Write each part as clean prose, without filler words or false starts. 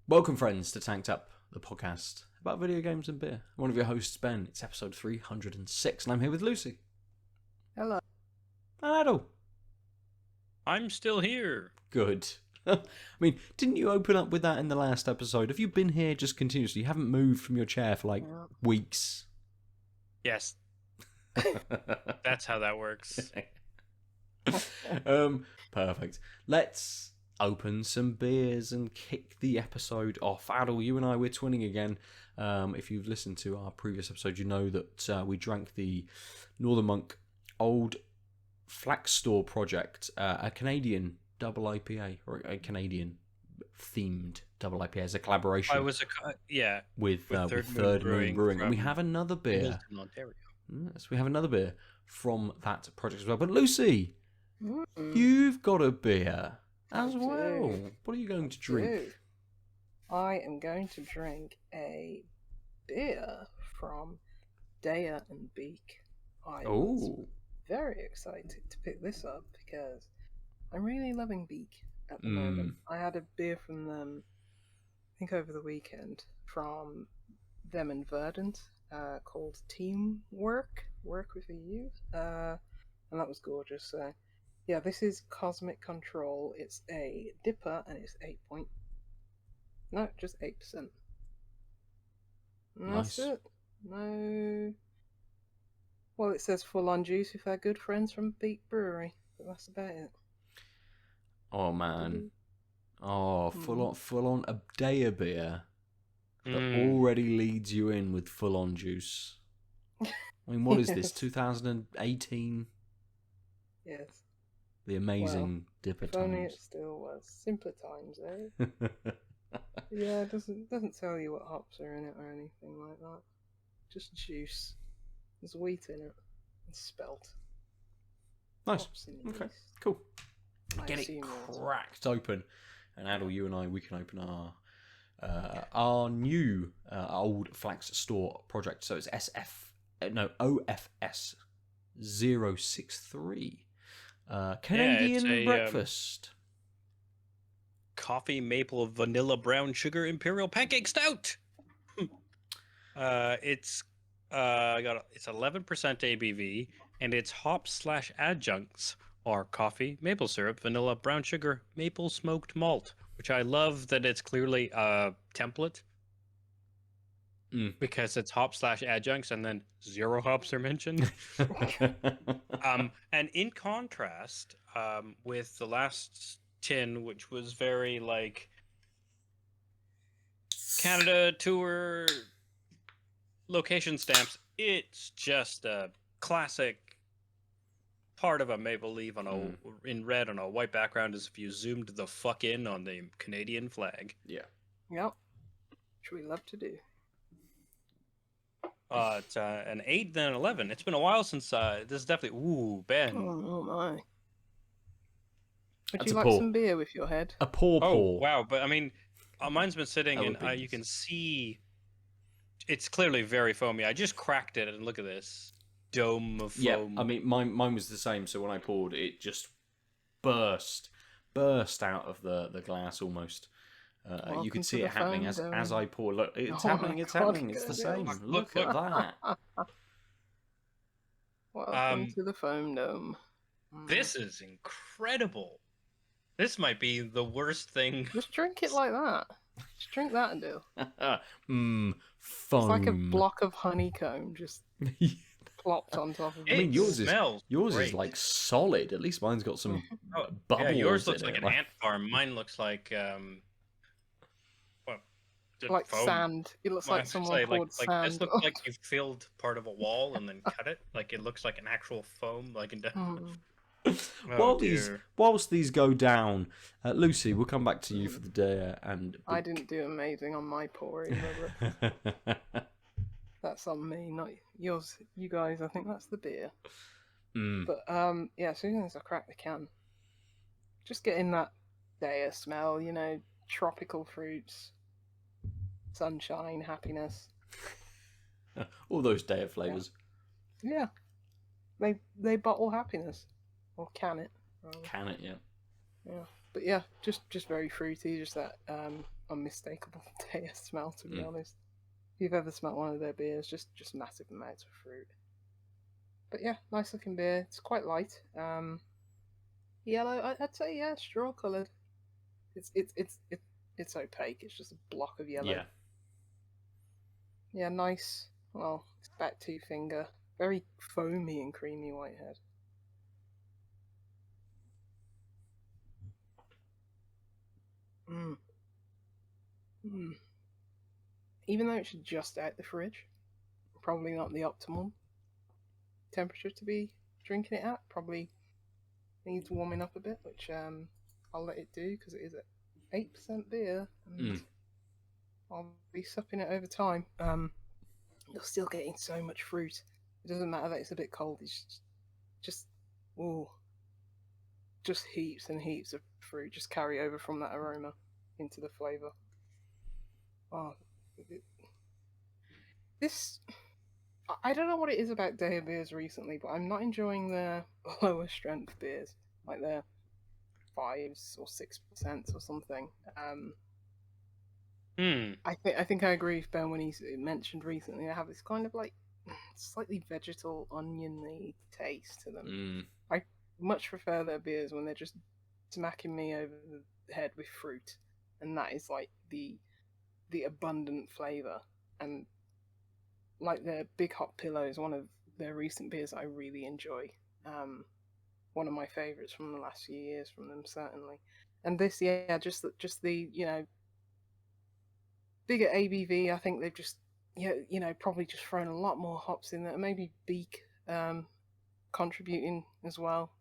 Welcome, friends, to Tanked Up, the podcast about video games and beer. I'm one of your hosts, Ben. It's episode 306, and I'm here with Lucy. Hello. And Aadil. I'm still here. Good. I mean, didn't you open up with that in the last episode? Have you been here just continuously? You haven't moved from your chair for like weeks? Yes. That's how that works. Perfect. Let's open some beers and kick the episode off. Aadil, you and I, we're twinning again. If you've listened to our previous episode, you know that we drank the Northern Monk Old Flax Store Project, a Canadian double IPA, or a Canadian themed double IPA as a collaboration. With Third Moon Brewing. And we have another beer. Ontario. Yes, we have another beer from that project as well. But Lucy, you've got a beer as well. What are you going to drink? I am going to drink a beer from Deya and Beak. I was very excited to pick this up because I'm really loving Beak at the moment. I had a beer from them, I think over the weekend, from them and Verdant, called Teamwork, Work with a U, and that was gorgeous. So, yeah, this is Cosmic Control. It's a DIPA, and it's 8%. And Nice. that's it. No. Well, it says full on juice with our good friends from Beak Brewery, but that's about it. Oh man. Oh, full on a Deya beer that already leads you in with full on juice. I mean, what is this? 2018? Yes. The amazing DIPA If only it times. still was. Simpler times, eh? Yeah, it doesn't tell you what hops are in it or anything like that. Just juice. There's wheat in it. It's spelt. Nice. Hops in the Okay, yeast. cool. I Get it assume yours. cracked open. And Aadil, you and I, we can open our new Old Flax Store project. So it's OFS063 Canadian Breakfast. Coffee, maple, vanilla, brown sugar, imperial pancake stout. It's 11% ABV, and its hops/adjuncts are coffee, maple syrup, vanilla, brown sugar, maple smoked malt. Which I love that it's clearly a template because it's hops/adjuncts, and then 0 hops are mentioned. And in contrast, with the last tin, which was very like Canada tour location stamps, it's just a classic part of a maple leaf on in red on a white background, as if you zoomed the fuck in on the Canadian flag. Yeah. Yep. Which we love to do. It's an 8 then an 11. It's been a while since this is definitely Ben. Oh my. Would That's you a like pour. some beer with your head? A pour. Wow, but I mean, mine's been sitting and you can see it's clearly very foamy. I just cracked it and look at this dome of foam. Yeah, I mean, mine was the same. So when I poured, it just burst out of the glass almost. You could see it happening as I poured. Look, it's happening. It's happening. It's the same. Look at that. Welcome to the foam dome. This is incredible. This might be the worst thing. Just drink it like that. Just drink that and do. Foam. It's like a block of honeycomb just plopped on top of it. I mean, yours great. is like solid. At least mine's got some bubbles. Yeah, yours looks in like it. an ant farm. Mine looks like like foam. Sand. It looks like someone poured sand. This looks like you filled part of a wall and then cut it. Like it looks like an actual foam. Like in Whilst these go down, Lucy, we'll come back to you for the day. And I didn't do amazing on my pouring. That's on me, not yours. You guys, I think that's the beer. But yeah, as soon as I crack the can, just getting that Deya smell. You know, tropical fruits, sunshine, happiness. All those Deya flavors. Yeah. They bottle happiness, or can it? Can it? Yeah. Yeah, but yeah, just very fruity. Just that unmistakable Deya smell, to be honest. If you've ever smelled one of their beers, just massive amounts of fruit. But yeah, nice looking beer. It's quite light. Yellow. I'd say yeah, straw coloured. It's opaque. It's just a block of yellow. Yeah. Yeah, nice. Well, it's about 2 finger. Very foamy and creamy white head. Even though it's just out the fridge, probably not the optimal temperature to be drinking it at. Probably needs warming up a bit, which I'll let it do because it is an 8% beer, and I'll be supping it over time. You're still getting so much fruit. It doesn't matter that it's a bit cold. It's just heaps and heaps of fruit just carry over from that aroma into the flavour. Oh, this... I don't know what it is about Deya beers recently, but I'm not enjoying their lower strength beers, like their 5s or 6% or something. I think I agree with Ben when he mentioned recently they have this kind of like slightly vegetal, oniony taste to them. I much prefer their beers when they're just smacking me over the head with fruit, and that is like the abundant flavour. And like their Big Hot Pillow is one of their recent beers I really enjoy. One of my favourites from the last few years from them, certainly. And this, yeah, just the, you know, bigger ABV. I think they've just, probably just thrown a lot more hops in there. Maybe Beak contributing as well,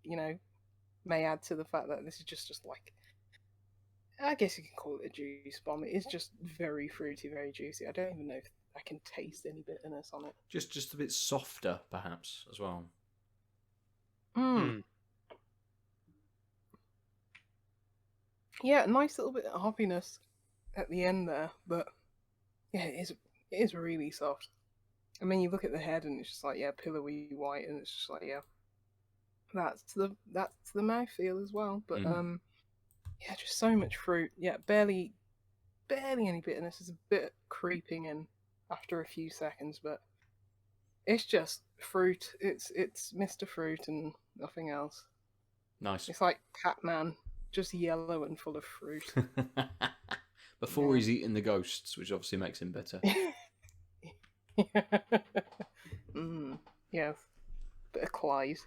may add to the fact that this is just like, I guess you can call it a juice bomb. It is just very fruity, very juicy. I don't even know if I can taste any bitterness on it. Just a bit softer, perhaps, as well. Yeah, a nice little bit of hoppiness at the end there, but yeah, it is really soft. I mean, you look at the head and it's just like, yeah, pillowy white, and it's just like, yeah, that's the mouthfeel as well. But yeah, just so much fruit. Yeah, barely any bitterness. It's a bit creeping in after a few seconds, but it's just fruit. It's Mr. Fruit and nothing else. Nice. It's like Catman, just yellow and full of fruit. Before he's eating the ghosts, which obviously makes him better. Yes. Bit of Clyde.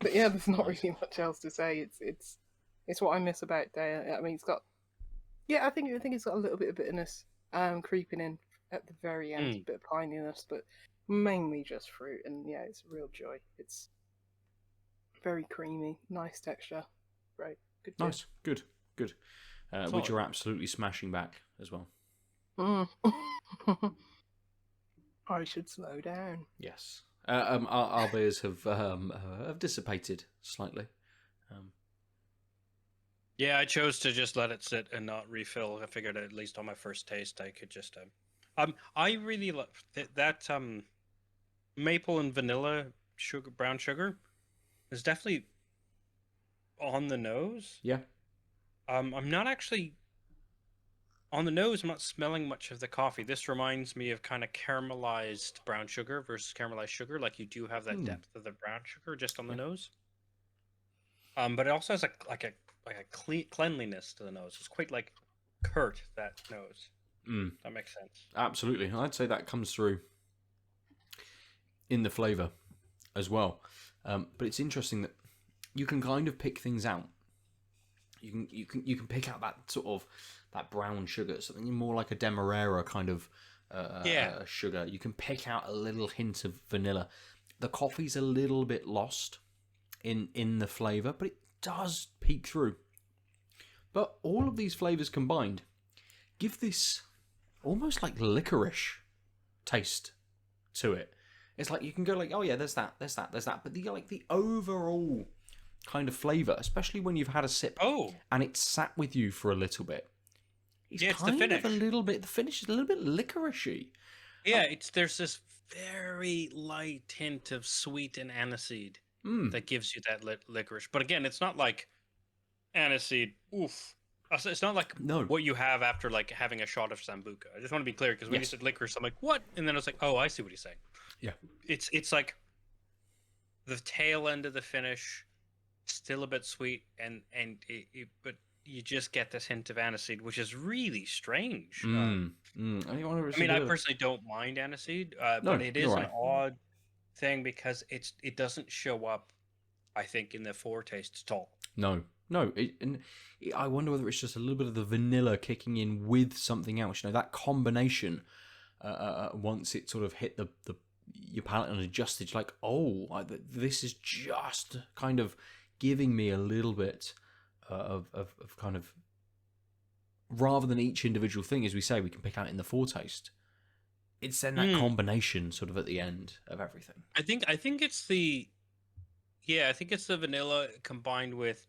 But yeah, there's not really much else to say. It's what I miss about Deya. I mean, it's got, I think it's got a little bit of bitterness creeping in at the very end, a bit of pininess, but mainly just fruit. And yeah, it's a real joy. It's very creamy, nice texture. Great, good. Nice, good. Which you're absolutely smashing back as well. I should slow down. Yes. Our beers have dissipated slightly. Yeah, I chose to just let it sit and not refill. I figured at least on my first taste I could just I really love that maple and vanilla brown sugar is definitely on the nose. Yeah. I'm not actually on the nose. I'm not smelling much of the coffee. This reminds me of kind of caramelized brown sugar versus caramelized sugar. Like you do have that depth of the brown sugar just on the nose. But it also has a cleanliness to the nose. It's quite like curt, that nose. That makes sense. Absolutely. I'd say that comes through in the flavour as well. But it's interesting that you can kind of pick things out. You can pick out that sort of that brown sugar, something more like a Demerara kind of sugar. You can pick out a little hint of vanilla. The coffee's a little bit lost in the flavour, but it does peek through. But all of these flavours combined give this almost like licorice taste to it. It's like you can go like, oh yeah, there's that. But the overall kind of flavour, especially when you've had a sip and it's sat with you for a little bit. It's kind of a little bit, the finish is a little bit licoricey. Yeah, there's this very light hint of sweet and aniseed that gives you that licorice. But again, it's not like aniseed, oof. It's not like what you have after like having a shot of sambuca. I just want to be clear because when you said licorice, I'm like, what? And then I was like, oh, I see what he's saying. Yeah. It's like the tail end of the finish, still a bit sweet, but you just get this hint of aniseed, which is really strange. I mean, I personally don't mind aniseed, but it is an odd thing because it doesn't show up, I think, in the foretaste at all. No. I wonder whether it's just a little bit of the vanilla kicking in with something else. You know, that combination. Once it sort of hit your palate and adjusted, like, this is just kind of giving me a little bit of kind of, rather than each individual thing, as we say, we can pick out in the foretaste. It's then that combination sort of at the end of everything. I think it's the vanilla combined with,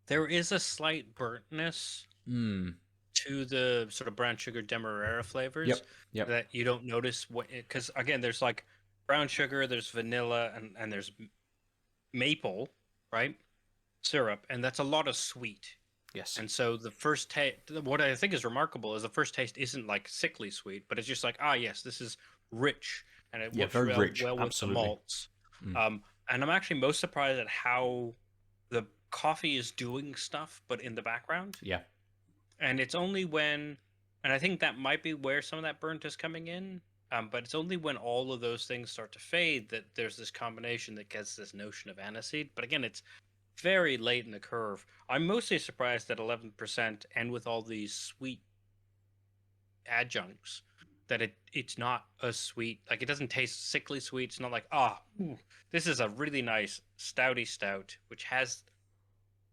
there is a slight burntness to the sort of brown sugar demerara flavors that you don't notice because again, there's like brown sugar, there's vanilla, and there's maple, right? Syrup, and that's a lot of sweet. Yes. And so the first taste, what I think is remarkable is the first taste isn't like sickly sweet, but it's just like, yes, this is rich, and it works very rich, well with the malts. And I'm actually most surprised at how the coffee is doing stuff, but in the background. Yeah. And it's only when, and I think that might be where some of that burnt is coming in, but it's only when all of those things start to fade that there's this combination that gets this notion of aniseed. But again, it's very late in the curve. I'm mostly surprised at 11% and with all these sweet adjuncts that it's not a sweet, like it doesn't taste sickly sweet. It's not like, this is a really nice stouty stout, which has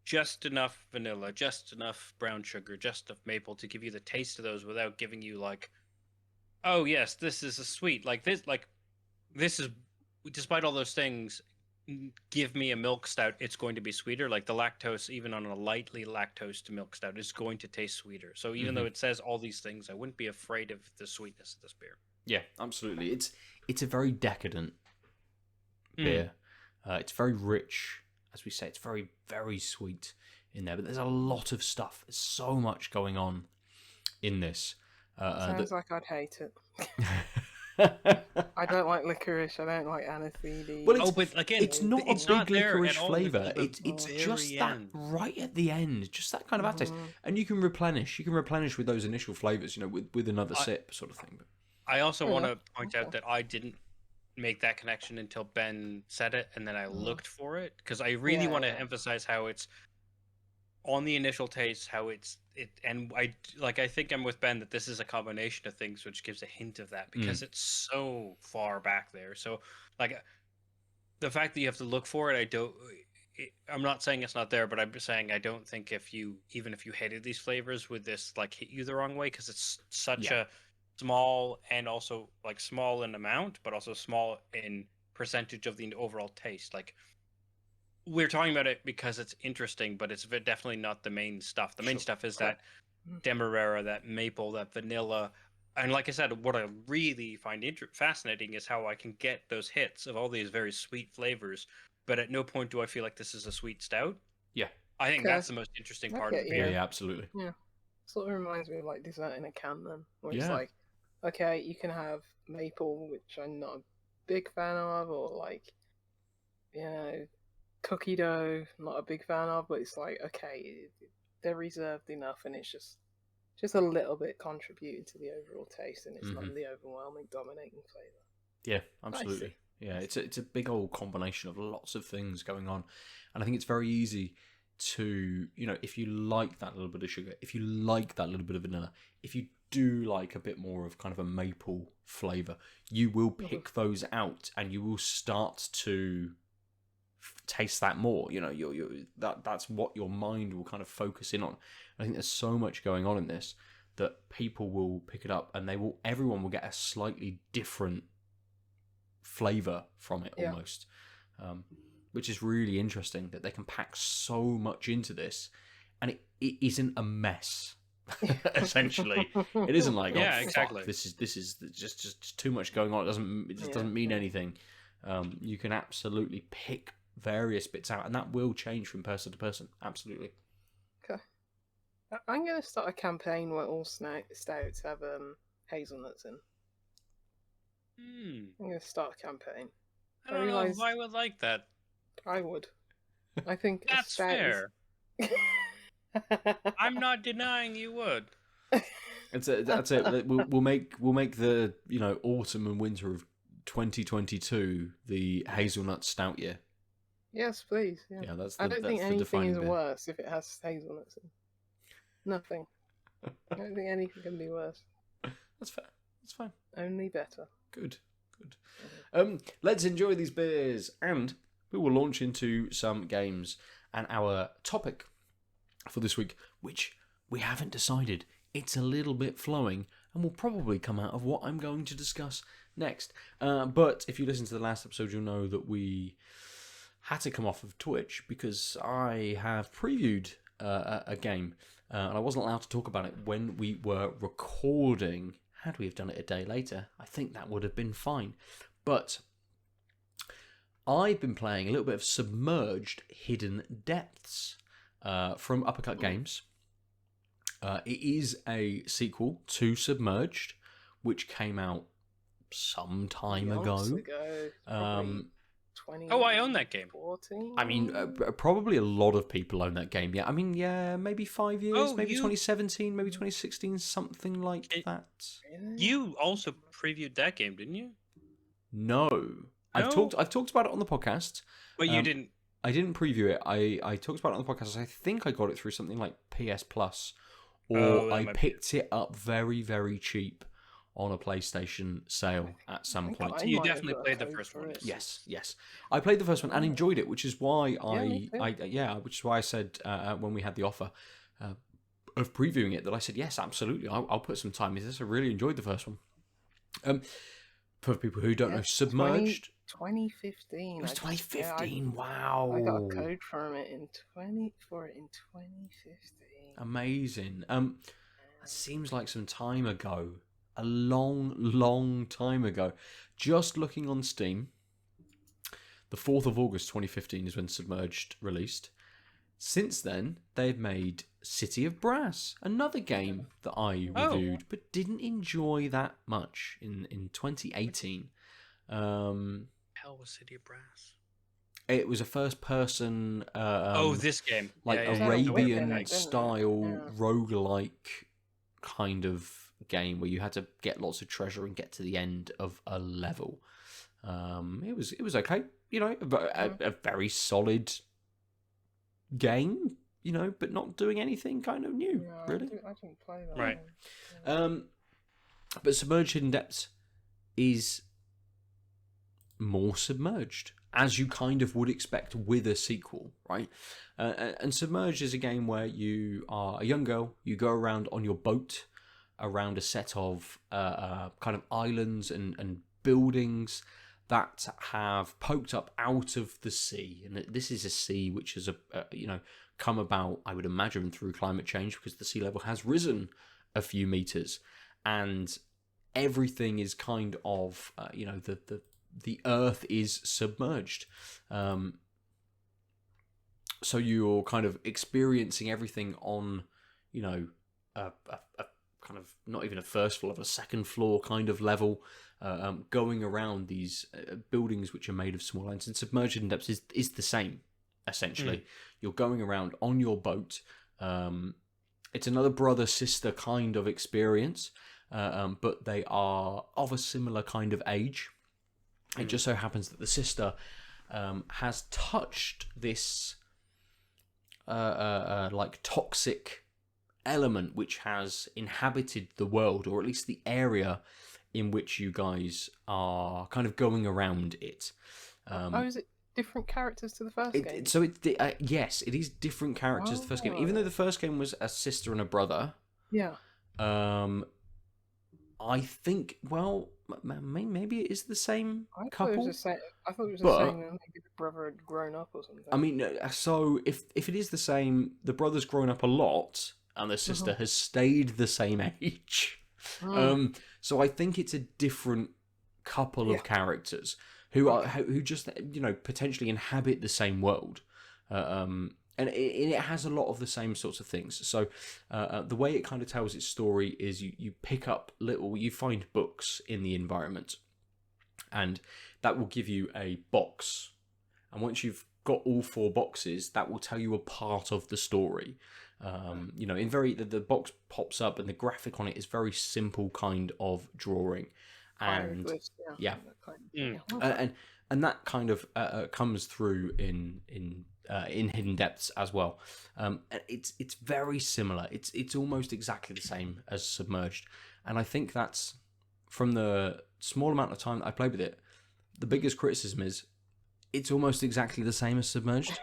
just enough vanilla, just enough brown sugar, just enough maple to give you the taste of those without giving you like, oh yes, this is a sweet. Like this is, despite all those things, give me a milk stout, it's going to be sweeter. Like the lactose, even on a lightly lactose to milk stout, is going to taste sweeter. So even though it says all these things, I wouldn't be afraid of the sweetness of this beer. Yeah, absolutely. It's a very decadent beer. It's very rich. As we say, it's very, very sweet in there, but there's a lot of stuff. There's so much going on in this. Sounds like I'd hate it. I don't like licorice. I don't like aniseed. Well, but again, it's not a big licorice flavour. It's just that end. right at the end, just that kind of aftertaste. And you can replenish. You can replenish with those initial flavours, with another sip sort of thing. I also want to point out that I didn't make that connection until Ben said it, and then I looked for it because I really want to emphasize how it's on the initial taste, how and I think I'm with Ben that this is a combination of things which gives a hint of that because it's so far back there. So like the fact that you have to look for it, I'm not saying it's not there, but I'm saying I don't think if you hated these flavors, would this like hit you the wrong way because it's such a small, and also like small in amount, but also small in percentage of the overall taste. Like we're talking about it because it's interesting, but it's definitely not the main stuff. The main stuff is that demerara, that maple, that vanilla. And like I said, what I really find fascinating is how I can get those hits of all these very sweet flavors, but at no point do I feel like this is a sweet stout. Yeah. I think that's the most interesting part of the beer. Yeah, absolutely. Yeah. Sort of reminds me of like dessert in a can then, where it's like, okay, you can have maple, which I'm not a big fan of, or like, cookie dough, not a big fan of, but it's like, okay, they're reserved enough, and it's just a little bit contributing to the overall taste, and it's not the overwhelming dominating flavour. Yeah, absolutely. Yeah, it's a big old combination of lots of things going on, and I think it's very easy to, if you like that little bit of sugar, if you like that little bit of vanilla, if you do like a bit more of kind of a maple flavour, you will pick those out, and you will start to taste that more. That's what your mind will kind of focus in on. I think there's so much going on in this that people will pick it up, and everyone will get a slightly different flavour from it almost, which is really interesting that they can pack so much into this, and it isn't a mess. Essentially, it isn't like exactly. Fuck, this is just too much going on. It just doesn't mean anything. You can absolutely pick various bits out, and that will change from person to person. Absolutely. I'm going to start a campaign where all stouts have hazelnuts in. I'm going to start a campaign. I don't know if I would like that. I would. I think that's fair. I'm not denying you would. That's it. We'll make the autumn and winter of 2022 the hazelnut stout year. Yes, please. Yeah, I don't think anything is worse if it has hazelnuts in. Nothing. I don't think anything can be worse. That's fair. That's fine. Only better. Good. Let's enjoy these beers, and we will launch into some games. And our topic for this week, which we haven't decided, it's a little bit flowing, and will probably come out of what I'm going to discuss next. But if you listen to the last episode, you'll know that we had to come off of Twitch because I have previewed a game, and I wasn't allowed to talk about it when we were recording. Had we have done it a day later, I think that would have been fine. But I've been playing a little bit of Submerged Hidden Depths from Uppercut Games. It is a sequel to Submerged, which came out some time ago. I own that game. 14? I mean, probably a lot of people own that game. Yeah, I mean, maybe 5 years, maybe 2017, maybe 2016, something like that. You also previewed that game, didn't you? No. I've talked about it on the podcast. But you didn't. I didn't preview it. I talked about it on the podcast. I think I got it through something like PS Plus, or I picked it up very, very cheap on a PlayStation sale at some point. You definitely played the first one. Yes. I played the first one and enjoyed it, which is why which is why I said when we had the offer of previewing it that I said yes, absolutely, I'll put some time into this. I really enjoyed the first one. For people who don't know, Submerged. 2015. It was 2015. Wow. I got a code from it in 2015. Amazing. That seems like some time ago. A long time ago. Just looking on Steam, the 4th of August 2015 is when Submerged released. Since then, they've made City of Brass, another game that I reviewed but didn't enjoy that much in 2018. Hell was City of Brass? It was a first-person... this game. Like Arabian-style roguelike kind of game where you had to get lots of treasure and get to the end of a level. It was okay, a very solid game, but not doing anything kind of new, really. I didn't play that. Right. But Submerged Hidden Depths is more submerged, as you kind of would expect with a sequel, right? And Submerged is a game where you are a young girl, you go around on your boat around a set of kind of islands and buildings that have poked up out of the sea. And this is a sea which has come about, I would imagine, through climate change, because the sea level has risen a few meters, and everything is kind of the earth is submerged. So you're kind of experiencing everything on a kind of not even a first floor, a second floor kind of level, going around these buildings which are made of small islands. And Submerged Hidden Depths is the same, essentially. You're going around on your boat. It's another brother-sister kind of experience, but they are of a similar kind of age. It just so happens that the sister has touched this like toxic element which has inhabited the world, or at least the area in which you guys are kind of going around it. Is it different characters to the first game? So yes, it is different characters to the first game. Even though the first game was a sister and a brother. Yeah. I think, well, maybe it is the same couple. I thought it was the same. Maybe the brother had grown up or something. I mean, so if it is the same, the brother's grown up a lot, and the sister has stayed the same age. So I think it's a different couple of characters who just potentially inhabit the same world. and it has a lot of the same sorts of things. So the way it kind of tells its story is you pick up you find books in the environment, and that will give you a box. And once you've got all 4 boxes, that will tell you a part of the story. The box pops up, and the graphic on it is very simple kind of drawing, and and that kind of comes through in Hidden Depths as well. It's very similar. It's almost exactly the same as Submerged, and I think that's, from the small amount of time that I played with it, the biggest criticism is it's almost exactly the same as Submerged.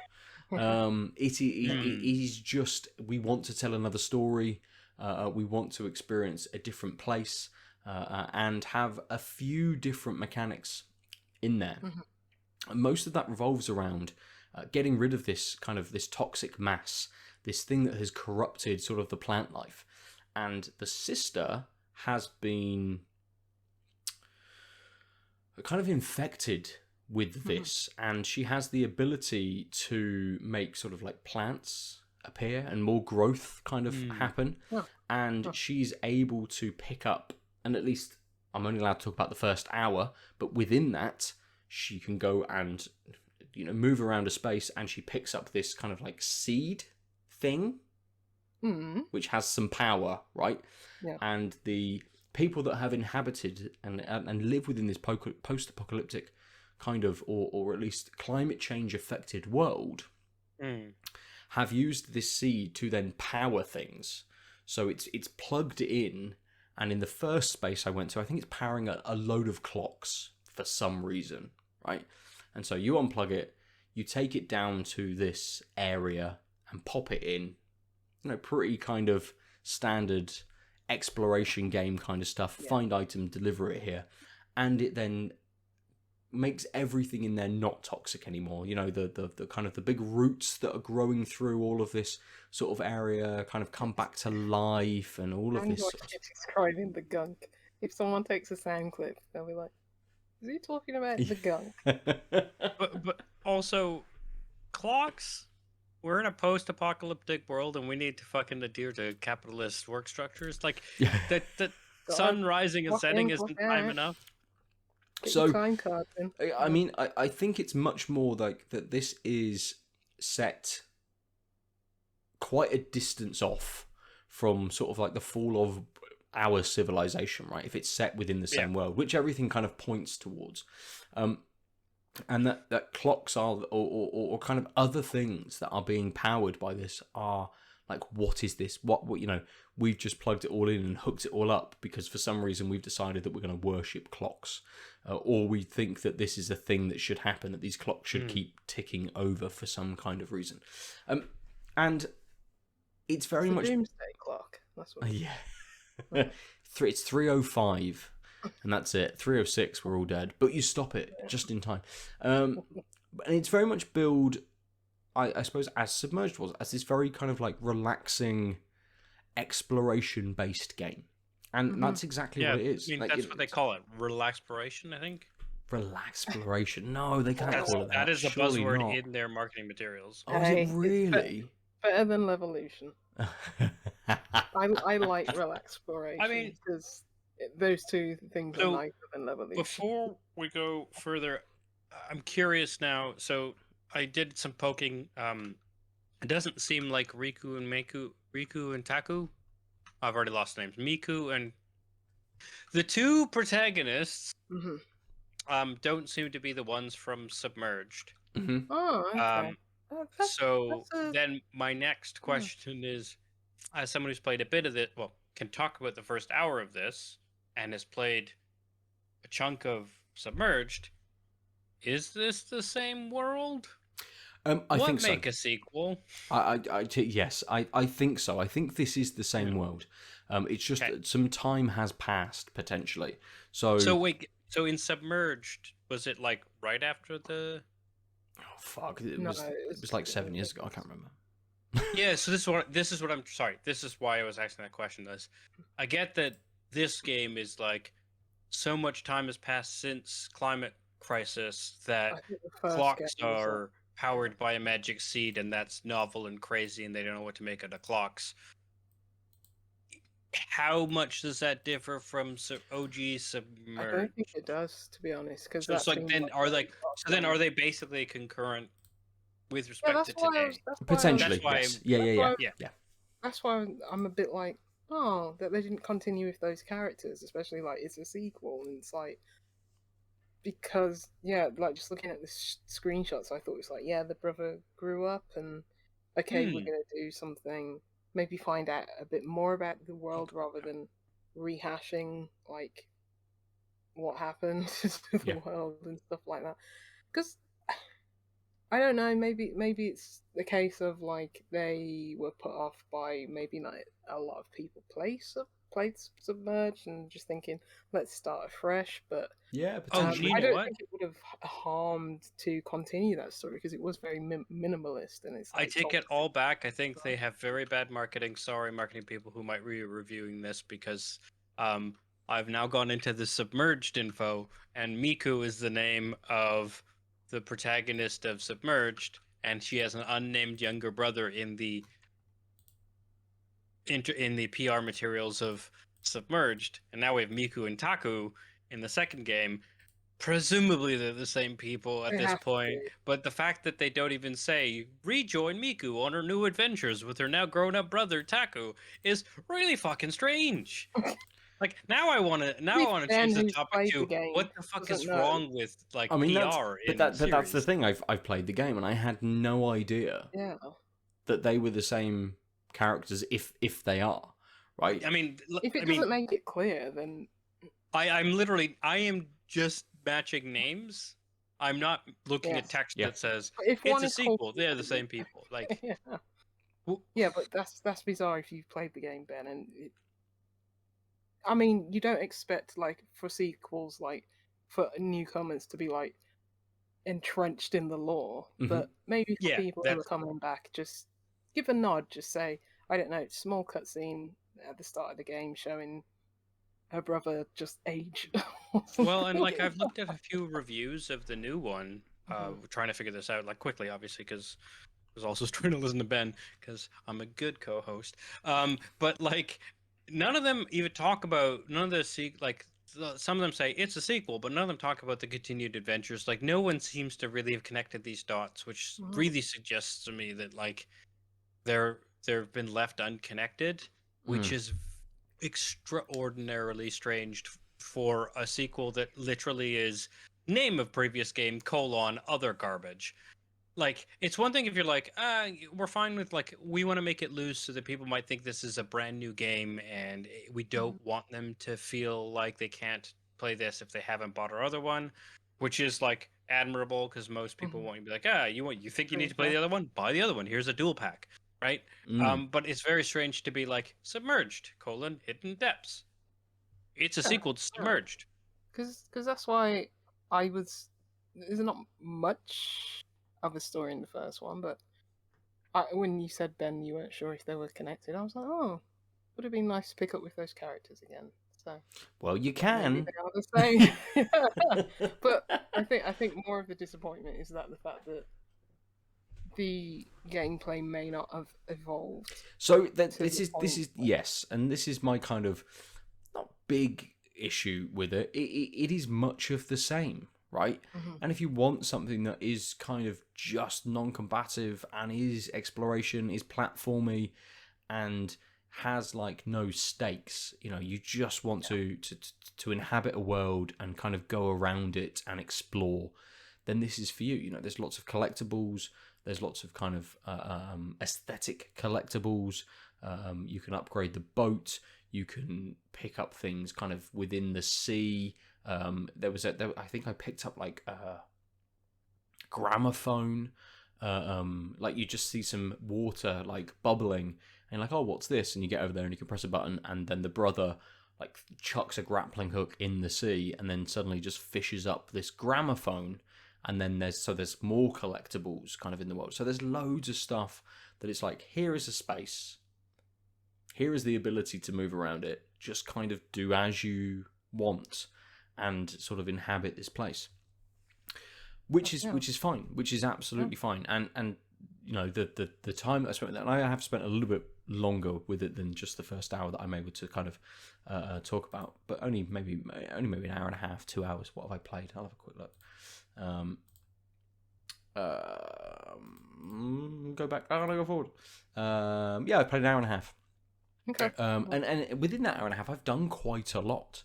It is just, we want to tell another story. We want to experience a different place and have a few different mechanics in there. And most of that revolves around getting rid of this toxic mass, this thing that has corrupted sort of the plant life. And the sister has been kind of infected with this, and she has the ability to make sort of like plants appear and more growth kind of happen. And she's able to pick up, and at least I'm only allowed to talk about the first hour, but within that she can go and move around a space, and she picks up this kind of like seed thing, which has some power, right? And the people that have inhabited and live within this post-apocalyptic kind of, or at least climate change affected world, have used this seed to then power things. So it's plugged in, and in the first space I went to, I think it's powering a load of clocks for some reason, right? And so you unplug it, you take it down to this area and pop it in, pretty kind of standard exploration game kind of stuff. Find item, deliver it here, and it then makes everything in there not toxic anymore. The kind of the big roots that are growing through all of this sort of area kind of come back to life, and all of this. Describing the gunk. If someone takes a sound clip, they'll be like, "Is he talking about the gunk?" but also, clocks. We're in a post-apocalyptic world, and we need to fucking adhere to capitalist work structures. Like the sun rising and setting isn't time enough. So, I mean, I think it's much more like that this is set quite a distance off from sort of like the fall of our civilization, right? If it's set within the same world, which everything kind of points towards. And that clocks are, or kind of other things that are being powered by this are like, what is this? What we've just plugged it all in and hooked it all up because for some reason we've decided that we're going to worship clocks, or we think that this is a thing that should happen, that these clocks should keep ticking over for some kind of reason. And it's very much doomsday clock. That's what. It's 3:05. And that's it. 3:06, we're all dead. But you stop it just in time. And it's very much billed, I suppose, as Submerged was, as this very kind of like relaxing exploration-based game. And that's exactly what it is. I mean, that's what they call it. Relaxploration, I think. Relaxploration? No, they can't call it that. That is a buzzword in their marketing materials. Oh, is it really? Better than Levolution. I like relaxploration. I mean, because those two things are nicer than Levolution. Before we go further, I'm curious now. So I did some poking. It doesn't seem like Riku and Taku. I've already lost the names. Miku and the two protagonists don't seem to be the ones from Submerged. Oh, okay. Then my next question is, as someone who's played a bit of it, can talk about the first hour of this and has played a chunk of Submerged, is this the same world? I think so. Make a sequel? Yes, I think so. I think this is the same world. It's just that some time has passed potentially. So wait. So in Submerged, was it like right after the? Oh fuck! It was like 7 years ago. I can't remember. Yeah. So this is what I'm sorry. This is why I was asking that question. I get that this game is like so much time has passed since climate crisis that clocks are powered by a magic seed, and that's novel and crazy, and they don't know what to make of the clocks. How much does that differ from OG Submerged? I don't think it does, to be honest, because so it's like then are they basically concurrent with respect to today? Potentially, that's yes. Yeah. That's why I'm a bit like, oh, that they didn't continue with those characters, especially like it's a sequel, and it's like because like just looking at the screenshots, I thought it was like, yeah, the brother grew up, and okay, we're gonna do something, maybe find out a bit more about the world rather than rehashing like what happened to the world and stuff like that. Because I don't know, maybe it's the case of like they were put off by maybe not a lot of people played Submerged and just thinking, let's start afresh. But potentially. I don't think it would have harmed to continue that story because it was very minimalist, and it's. Like, I take it all back. I think they have very bad marketing. Sorry, marketing people who might be reviewing this, because I've now gone into the Submerged info, and Miku is the name of the protagonist of Submerged, and she has an unnamed younger brother in the PR materials of Submerged, and now we have Miku and Taku in the second game. Presumably they're the same people at this point, but the fact that they don't even say rejoin Miku on her new adventures with her now grown-up brother Taku is really fucking strange. Like now I want to change the topic to what the fuck is wrong with like PR. But that's the thing. I've played the game and I had no idea that they were the same characters if they are, right? I mean, if it doesn't make it clear, then I am just matching names. I'm not looking at text that says it's a sequel. They're the same people. Like but that's bizarre if you've played the game, Ben, and I mean, you don't expect like for sequels, like for newcomers to be like entrenched in the lore, but maybe for people who are coming back, just give a nod. Just say, I don't know, small cutscene at the start of the game showing her brother just age. Well, and like I've looked at a few reviews of the new one, trying to figure this out like quickly, obviously, because I was also trying to listen to Ben because I'm a good co-host. But like none of them even talk about some of them say it's a sequel, but none of them talk about the continued adventures. Like no one seems to really have connected these dots, which really suggests to me that like they've been left unconnected, which is extraordinarily strange for a sequel that literally is name of previous game : other garbage. Like it's one thing if you're like, we're fine with like we want to make it loose so that people might think this is a brand new game and we don't want them to feel like they can't play this if they haven't bought our other one, which is like admirable because most people won't be like, you think you need to play the other one? Buy the other one. Here's a dual pack. Right? But it's very strange to be like Submerged, Hidden Depths. It's a sequel to Submerged. Because that's why there's not much of a story in the first one, but when you said, Ben, you weren't sure if they were connected, I was like, oh, would have been nice to pick up with those characters again. So well, you can. They are the same. But I think more of the disappointment is that the fact that the gameplay may not have evolved. So this is yes, and this is my kind of not big issue with it. It is much of the same, right? And if you want something that is kind of just non-combative and is exploration, is platformy, and has like no stakes, you just want to inhabit a world and kind of go around it and explore, then this is for you. There's lots of collectibles. There's lots of kind of aesthetic collectibles. You can upgrade the boat. You can pick up things kind of within the sea. I think I picked up like a gramophone. Like you just see some water like bubbling, and you're like, oh, what's this? And you get over there and you can press a button, and then the brother like chucks a grappling hook in the sea, and then suddenly just fishes up this gramophone. And then there's more collectibles kind of in the world. So there's loads of stuff that it's like, here is a space. Here is the ability to move around it. Just kind of do as you want and sort of inhabit this place. which is fine, which is absolutely fine, and you know the time that I spent with that, and I have spent a little bit longer with it than just the first hour that I'm able to kind of talk about, but only maybe an hour and a half, 2 hours. What have I played? I'll have a quick look. Go back. I'm gonna go forward. Yeah, I played an hour and a half. Okay. And within that hour and a half, I've done quite a lot.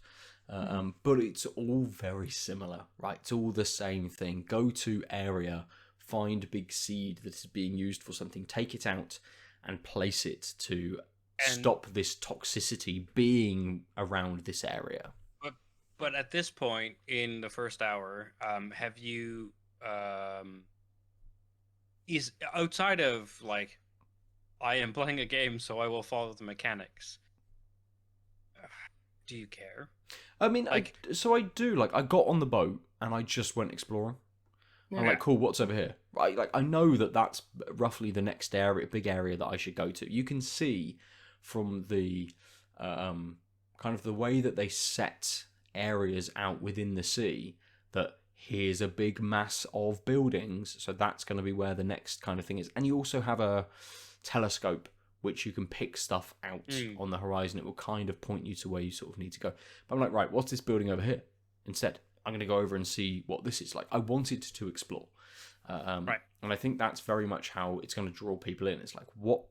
But it's all very similar, right? It's all the same thing. Go to area, find big seed that is being used for something, take it out, and place it to stop this toxicity being around this area. But at this point in the first hour, have you is outside of like, I am playing a game, so I will follow the mechanics. Do you care? I mean, I do. Like, I got on the boat and I just went exploring. Yeah. I'm like, cool, what's over here? Right, like I know that's roughly the next big area that I should go to. You can see from the kind of the way that they set areas out within the sea that here's a big mass of buildings, so that's going to be where the next kind of thing is. And you also have a telescope which you can pick stuff out on the horizon. It will kind of point you to where you sort of need to go. But I'm like, right, what's this building over here? Instead, I'm going to go over and see what this is like. I wanted to explore. Right. And I think that's very much how it's going to draw people in. It's like, what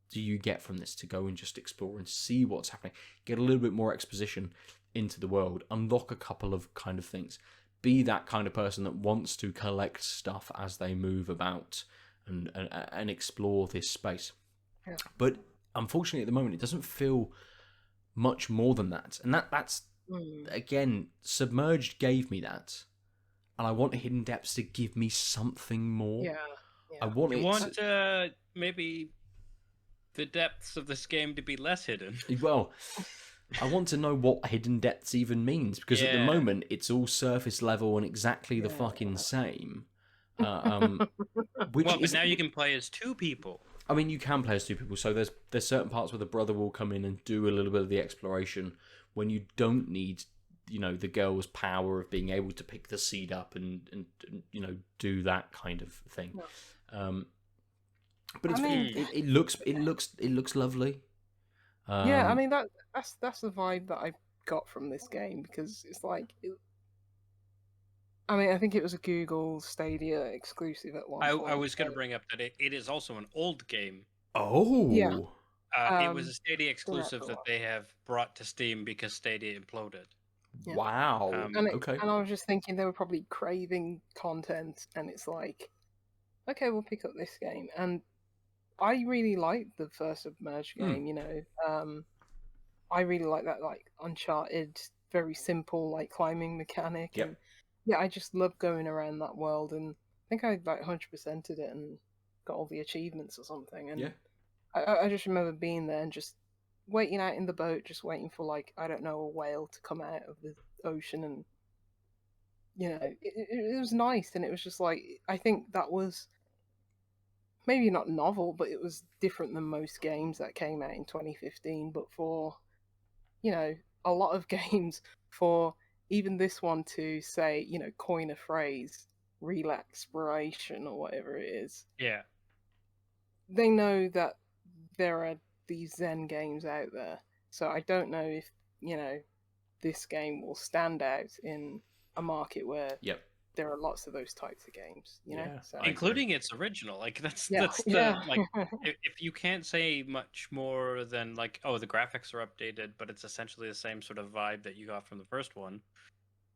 do you get from this to go and just explore and see what's happening? Get a little bit more exposition into the world. Unlock a couple of kind of things. Be that kind of person that wants to collect stuff as they move about and explore this space. Yeah. But unfortunately, at the moment, it doesn't feel much more than that. And that's again, Submerged gave me that, and I want Hidden Depths to give me something more. Yeah. I want you want maybe the depths of this game to be less hidden. Well, I want to know what Hidden Depths even means, because at the moment it's all surface level and exactly the fucking same. But now you can play as two people. I mean, you can play as two people, so there's certain parts where the brother will come in and do a little bit of the exploration when you don't need, you know, the girl's power of being able to pick the seed up and you know, do that kind of thing. No. But it looks lovely. Yeah, I mean that's the vibe that I got from this game, because it's like, I mean, I think it was a Google Stadia exclusive at one point. I was going to bring up that it is also an old game. Oh. Yeah. It was a Stadia exclusive that they have brought to Steam because Stadia imploded. Yeah. Wow. Okay. And I was just thinking they were probably craving content, and it's like, okay, we'll pick up this game. And I really liked the first Submerged game, you know. I really like that, like, Uncharted, very simple, like, climbing mechanic. Yep. And yeah, I just love going around that world, and I think I like 100%ed it and got all the achievements or something. And I just remember being there and just waiting out in the boat, just waiting for, like, I don't know, a whale to come out of the ocean, and you know, it was nice. And it was just like, I think that was maybe not novel, but it was different than most games that came out in 2015. But for, you know, a lot of games, for even this one to say, you know, coin a phrase, relaxploration or whatever it is. Yeah. They know that there are these Zen games out there. So I don't know if, you know, this game will stand out in a market where there are lots of those types of games, you know? So, including its original. Like, that's like, if you can't say much more than, like, oh, the graphics are updated, but it's essentially the same sort of vibe that you got from the first one.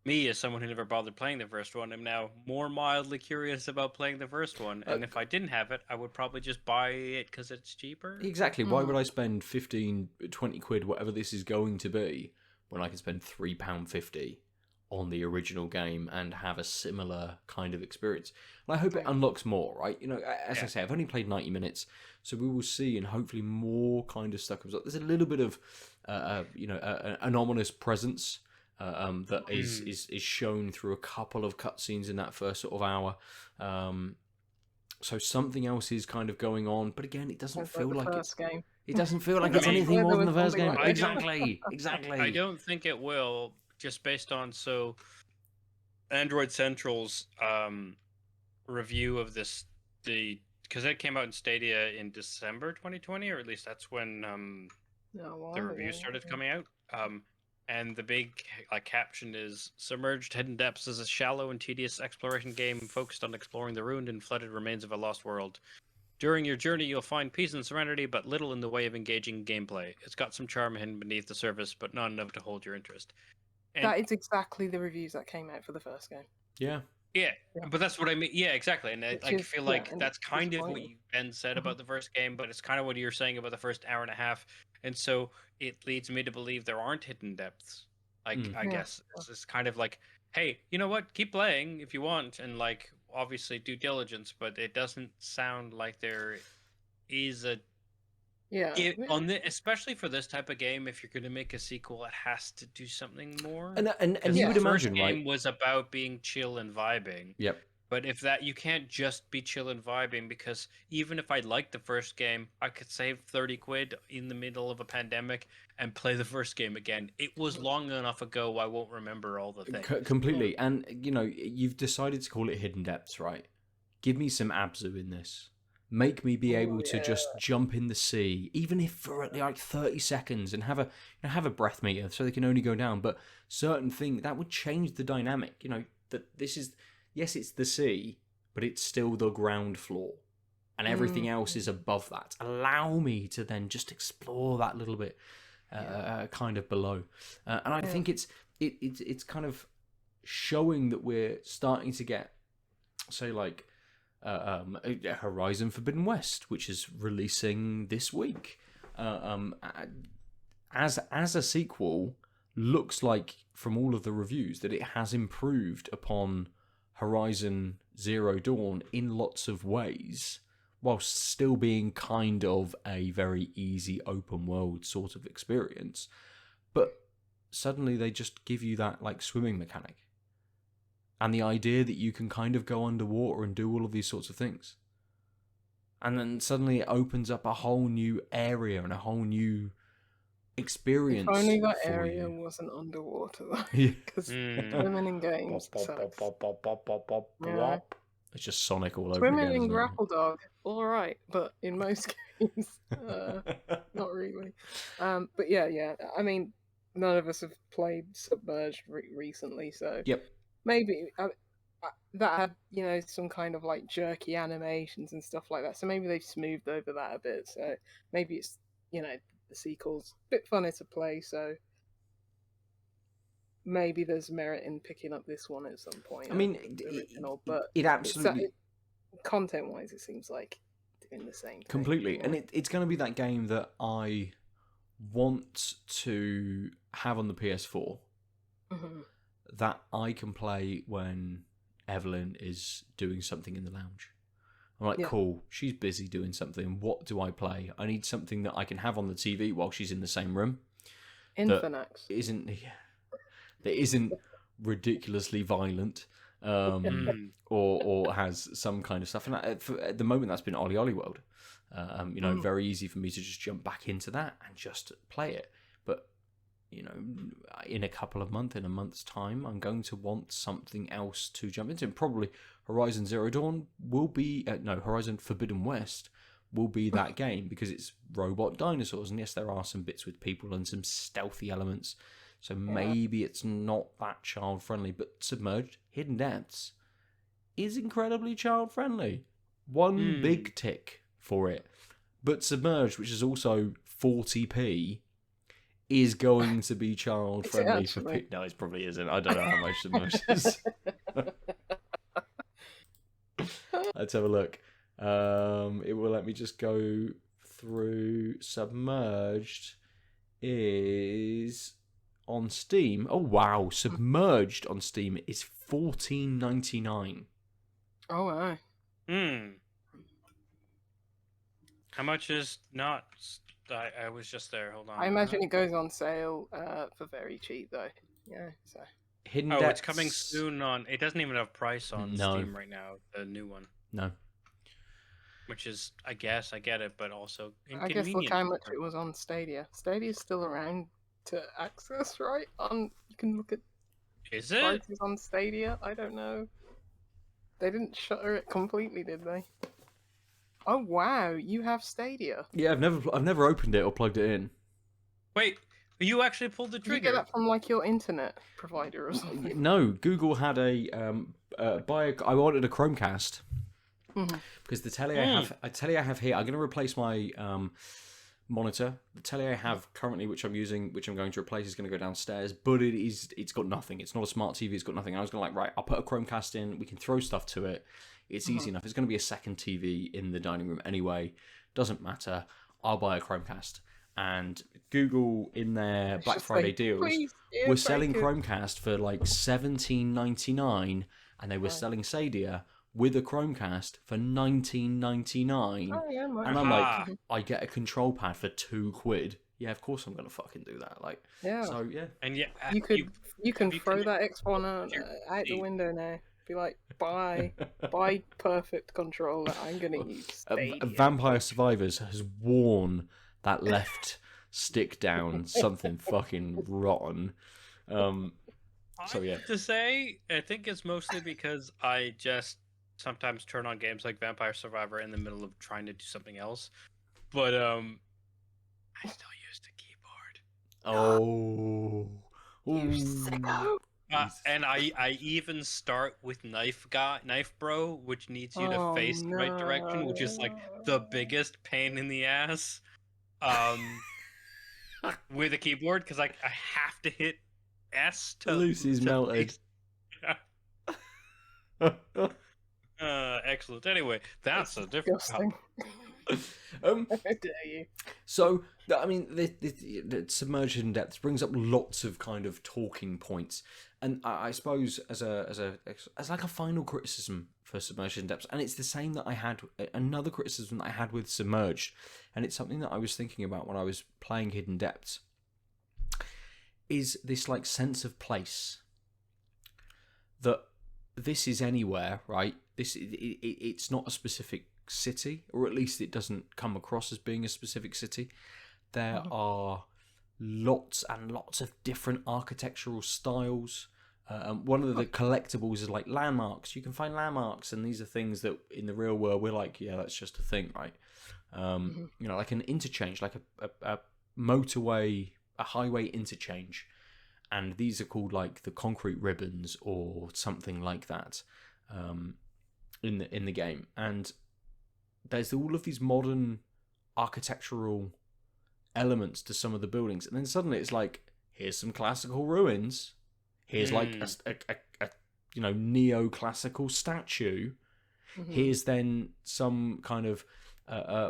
Me, as someone who never bothered playing the first one, am now more mildly curious about playing the first one. And if I didn't have it, I would probably just buy it because it's cheaper. Exactly. Why would I spend 15, 20 quid, whatever this is going to be, when I can spend £3.50 on the original game and have a similar kind of experience? And I hope it unlocks more, right? You know, as I say, I've only played 90 minutes, so we will see, and hopefully more kind of stuff comes up. There's a little bit of, you know, an ominous presence that is shown through a couple of cutscenes in that first sort of hour. So something else is kind of going on, but again, it doesn't feel like it's game. It doesn't feel like it's anything more than the first game. Like exactly. I don't think it will, just based on Android Central's review of this, because it came out in Stadia in December 2020, or at least that's when the reviews started coming out. And the big caption is, "Submerged Hidden Depths is a shallow and tedious exploration game focused on exploring the ruined and flooded remains of a lost world. During your journey, you'll find peace and serenity, but little in the way of engaging gameplay. It's got some charm hidden beneath the surface, but not enough to hold your interest." And that is exactly the reviews that came out for the first game. Yeah. yeah, but that's what I mean. Yeah, exactly. And I feel like that's kind of what you, Ben, said about the first game, but it's kind of what you're saying about the first hour and a half. And so it leads me to believe there aren't hidden depths. I guess it's just kind of like, hey, you know what? Keep playing if you want, and obviously due diligence. But it doesn't sound like there is a especially for this type of game. If you're going to make a sequel, it has to do something more. And you would imagine, right? The first game was about being chill and vibing. Yep. But if that, you can't just be chill and vibing, because even if I liked the first game, I could save 30 quid in the middle of a pandemic and play the first game again. It was long enough ago, I won't remember all the things. Completely. And, you've decided to call it Hidden Depths, right? Give me some Abzu in this. Make me be able to just jump in the sea, even if for 30 seconds, and have a breath meter so they can only go down. But certain things that would change the dynamic. That this is, yes, it's the sea, but it's still the ground floor, and everything else is above that. Allow me to then just explore that little bit, kind of below. And I think it's kind of showing that we're starting to get, say, Horizon Forbidden West, which is releasing this week, as a sequel, looks like from all of the reviews that it has improved upon Horizon Zero Dawn in lots of ways, whilst still being kind of a very easy open world sort of experience. But suddenly they just give you that swimming mechanic. And the idea that you can kind of go underwater and do all of these sorts of things. And then suddenly it opens up a whole new area and a whole new experience. If only that area wasn't underwater, though. Because swimming in games sucks. It's just Sonic all over swimming again. Swimming in Grapple Dog, alright, but in most games, not really. But yeah. I mean, none of us have played Submerged recently, so... Yep. Maybe that had, some kind of jerky animations and stuff like that. So maybe they've smoothed over that a bit. So maybe it's, the sequel's a bit funner to play. So maybe there's merit in picking up this one at some point. I mean, it absolutely... Content-wise, it seems like doing the same thing. Completely. And it's going to be that game that I want to have on the PS4. Mm-hmm. That I can play when Evelyn is doing something in the lounge. I'm like, cool, she's busy doing something. What do I play? I need something that I can have on the TV while she's in the same room. Infinix. That isn't ridiculously violent, or has some kind of stuff. And at the moment, that's been Ollie Ollie World. Very easy for me to just jump back into that and just play it. But in a month's time, I'm going to want something else to jump into. And probably Horizon Zero Dawn will be... Horizon Forbidden West will be that game, because it's robot dinosaurs. And yes, there are some bits with people and some stealthy elements. So maybe it's not that child-friendly. But Submerged Hidden Depths is incredibly child-friendly. One big tick for it. But Submerged, which is also 40p... is going to be child-friendly for people. No, it probably isn't. I don't know how much Submerged is. Let's have a look. It will let me just go through. Submerged is on Steam. Oh, wow. Submerged on Steam is $14.99. Oh, wow. How much is not... I was just there. Hold on. I imagine it goes on sale for very cheap, though. Yeah, so... Hidden Depths... it's coming soon on... It doesn't even have price on Steam right now, the new one. No. Which is, I guess, I get it, but also I guess look how much it was on Stadia. Stadia's still around to access, right? You can look at... Is it? prices on Stadia. I don't know. They didn't shutter it completely, did they? Oh wow, you have Stadia. Yeah, I've never opened it or plugged it in. Wait, you actually pulled the Did you trigger? get that from like your internet provider or something? No, Google had a I wanted a Chromecast because the telly I have here. I'm going to replace my monitor. The telly I have currently, which I'm using, which I'm going to replace, is going to go downstairs. But it's got nothing. It's not a smart TV. It's got nothing. I was going to right, I'll put a Chromecast in. We can throw stuff to it. It's easy enough. It's going to be a second TV in the dining room anyway. Doesn't matter. I'll buy a Chromecast. And Google in their Black Friday deals were selling Chromecast for like $17.99, and they were selling Stadia with a Chromecast for $19.99. Oh, yeah, and I'm like, I get a control pad for £2. Yeah, of course I'm gonna fucking do that. Like, yeah. So yeah, And yeah, you can throw that X1 out the window now. Be like, buy perfect controller. I'm gonna use Stadia. Vampire Survivors has worn that left stick down something fucking rotten. So yeah. I have to say, I think it's mostly because I just sometimes turn on games like Vampire Survivor in the middle of trying to do something else. But I still use the keyboard. Oh. You sicko. And I even start with Knife Bro, which needs you to face the right direction, which is like the biggest pain in the ass. With a keyboard, because I have to hit S to. Lucy's melted. Excellent. Anyway, that's a different. How dare you? So, I mean, the Submerged in Depth brings up lots of kind of talking points, and I suppose as like a final criticism for Submerged in Depth, and it's the same that I had another criticism that I had with Submerged, and it's something that I was thinking about when I was playing Hidden Depths, is this like sense of place. That this is anywhere, right? It's not a specific city, or at least it doesn't come across as being a specific city. There are lots and lots of different architectural styles. One of the collectibles is like landmarks. You can find landmarks, and these are things that in the real world we're like, yeah, that's just a thing, right? You know, like an interchange, like a motorway, a highway interchange, and these are called like the concrete ribbons or something like that in the game. And there's all of these modern architectural elements to some of the buildings, and then suddenly it's like, here's some classical ruins, here's like a you know, neoclassical statue, here's then some kind of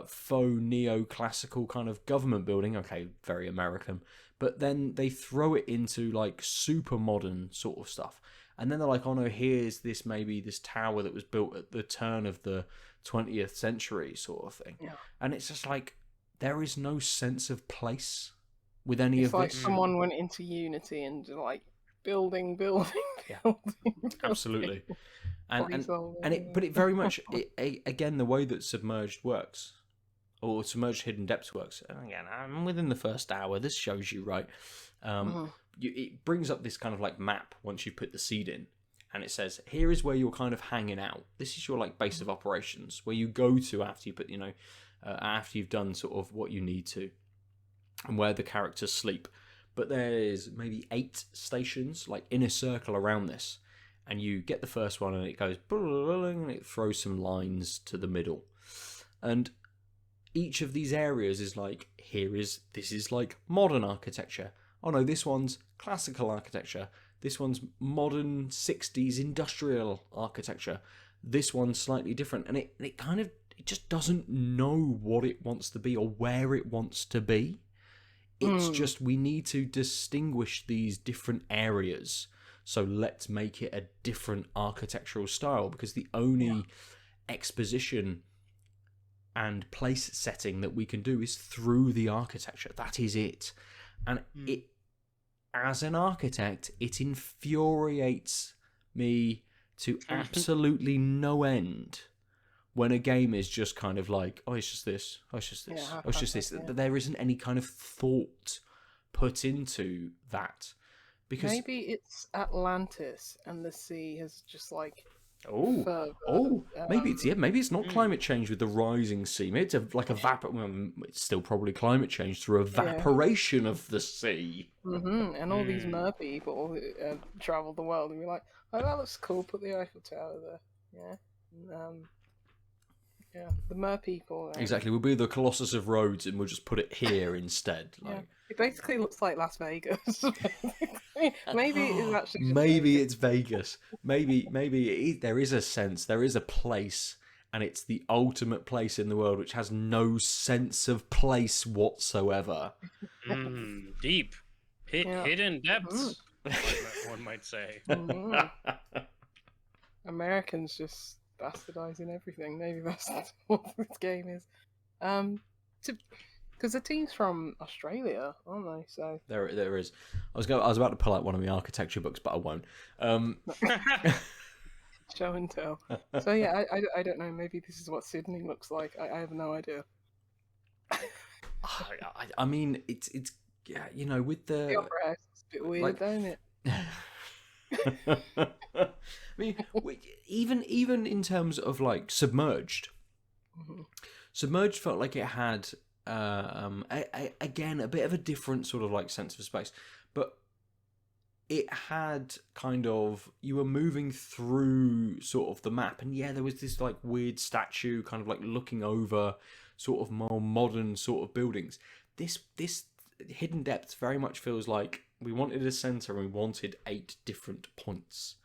faux neoclassical kind of government building, okay, very American, but then they throw it into like super modern sort of stuff, and then they're like, oh no, here's this tower that was built at the turn of the 20th century sort of thing. Yeah. And it's just like, there is no sense of place with any of this. It's like someone went into Unity and like building. Absolutely. But it very much, again, the way that Submerged works, or Submerged Hidden Depths works, and again, I'm within the first hour, this shows you, right? It brings up this kind of like map once you put the seed in, and it says, here is where you're kind of hanging out. This is your like base of operations, where you go to after you put, you know, after you've done sort of what you need to, and where the characters sleep. But there's maybe 8 stations like in a circle around this, and you get the first one and it goes and it throws some lines to the middle, and each of these areas is like, this is like modern architecture. Oh no, this one's classical architecture. This one's modern 60s industrial architecture. This one's slightly different, and it just doesn't know what it wants to be or where it wants to be. It's just, we need to distinguish these different areas, so let's make it a different architectural style, because the only exposition and place setting that we can do is through the architecture. That is it. And it, as an architect, it infuriates me to absolutely no end when a game is just kind of like, oh, it's just this, oh, it's just this, oh, it's just this. There isn't any kind of thought put into that, Because maybe it's Atlantis and the sea has just like further, maybe it's not climate change with the rising sea. Maybe it's it's still probably climate change through evaporation of the sea. And all these mer people who travel the world and be like, oh, that looks cool. Put the Eiffel Tower there. Yeah, the mer people. Exactly, we'll be the Colossus of Rhodes, and we'll just put it here instead. Yeah, it basically looks like Las Vegas. Maybe it's actually. Maybe it's Vegas. Maybe there is a sense, there is a place, and it's the ultimate place in the world, which has no sense of place whatsoever. Deep, hidden depths. One might say. Americans just bastardizing everything. Maybe that's what this game is. Because the team's from Australia, aren't they? So there is. I was about to pull out one of my architecture books, but I won't. Show and tell. So yeah, I don't know. Maybe this is what Sydney looks like. I have no idea. I mean, it's with the opera house, it's a bit weird, don't it? I mean, even in terms of like Submerged, Submerged felt like it had again a bit of a different sort of like sense of space, but it had kind of, you were moving through sort of the map, and there was this like weird statue kind of like looking over sort of more modern sort of buildings. This Hidden Depths very much feels like we wanted a center and we wanted 8 different points.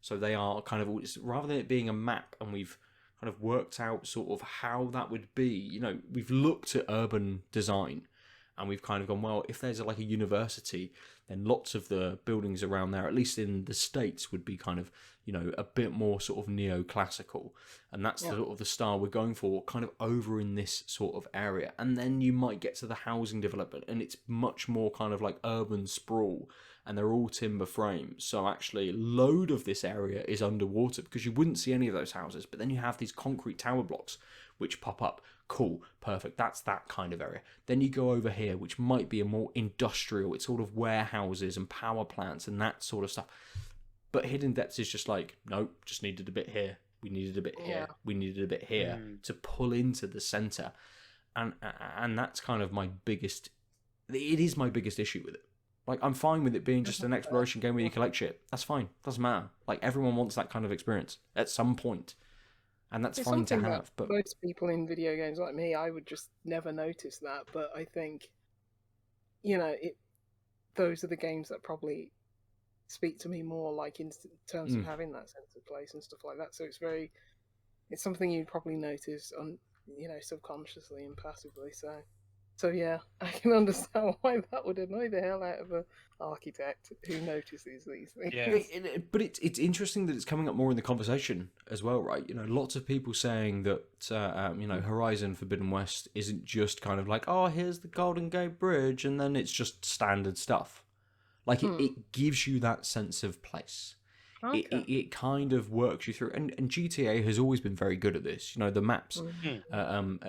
So they are kind of, rather than it being a map and we've kind of worked out sort of how that would be, we've looked at urban design and we've kind of gone, well, if there's like a university, then lots of the buildings around there, at least in the States, would be kind of, a bit more sort of neoclassical. And that's the sort of the style we're going for, kind of over in this sort of area. And then you might get to the housing development and it's much more kind of like urban sprawl, and they're all timber frames. So actually a load of this area is underwater because you wouldn't see any of those houses. But then you have these concrete tower blocks which pop up. Cool, perfect, that's that kind of area. Then you go over here, which might be a more industrial, it's sort of warehouses and power plants and that sort of stuff. But Hidden Depths is just like, nope, just needed a bit here, we needed a bit here, we needed a bit here to pull into the centre. And that's kind of my biggest, it is my biggest issue with it. Like, I'm fine with it being just an exploration game where you collect shit. That's fine, doesn't matter. Like, everyone wants that kind of experience at some point. And that's fine to have, but most people in video games like me, I would just never notice that. But I think, those are the games that probably speak to me more, like in terms of having that sense of place and stuff like that. So it's something you'd probably notice on, subconsciously and passively. So yeah, I can understand why that would annoy the hell out of an architect who notices these things. Yeah. But it's interesting that it's coming up more in the conversation as well, right? Lots of people saying that Horizon Forbidden West isn't just kind of like, oh, here's the Golden Gate Bridge, and then it's just standard stuff. Like it gives you that sense of place. Okay. It kind of works you through, and GTA has always been very good at this. The maps, kind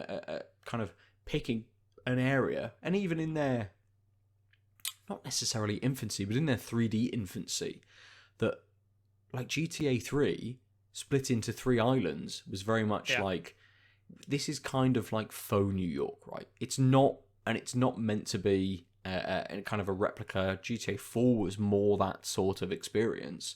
of picking an area, and even in their, not necessarily infancy, but in their 3D infancy, that like GTA 3 split into 3 islands was very much like, this is kind of like faux New York, right? It's not meant to be kind of a replica. GTA 4 was more that sort of experience,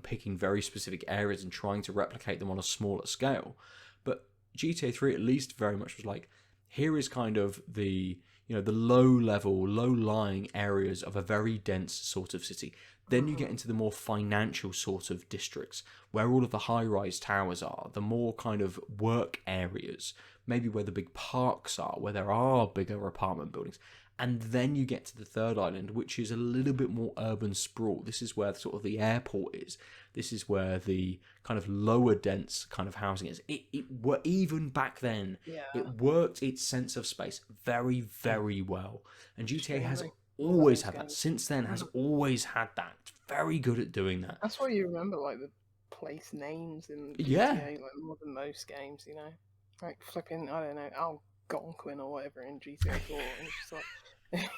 picking very specific areas and trying to replicate them on a smaller scale. But GTA 3 at least very much was like, here is kind of the low-lying areas of a very dense sort of city. Then you get into the more financial sort of districts, where all of the high-rise towers are, the more kind of work areas, maybe where the big parks are, where there are bigger apartment buildings. And then you get to the third island, which is a little bit more urban sprawl. This is where sort of the airport is. This is where the kind of lower dense kind of housing is. Even back then, it worked its sense of space very, very well. And GTA has always had that. Since then, has always had that. It's very good at doing that. That's why you remember like the place names in GTA, like more than most games. Like flipping, I don't know, Algonquin or whatever in GTA 4, and it's just like,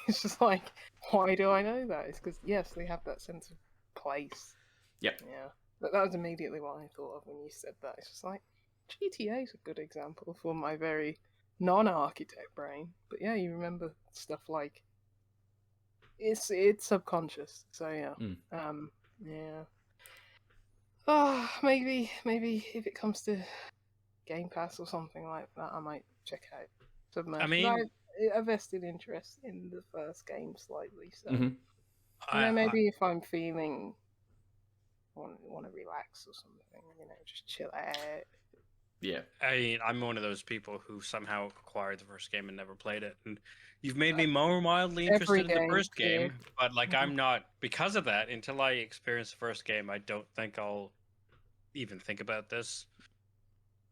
It's just like, why do I know that? It's because, yes, they have that sense of place. Yep. Yeah. But that was immediately what I thought of when you said that. It's just like, GTA is a good example for my very non-architect brain. But yeah, you remember stuff like, it's subconscious. So yeah. Yeah. Oh, maybe if it comes to Game Pass or something like that, I might check out Submerged. I mean, I vested interest in the first game slightly, so Mm-hmm. maybe if I'm feeling want to relax or something, just chill out. Yeah. I mean, I'm one of those people who somehow acquired the first game and never played it, and you've made me more mildly interested in the first game, but like I'm not, because of that, until I experience the first game, I don't think I'll even think about this.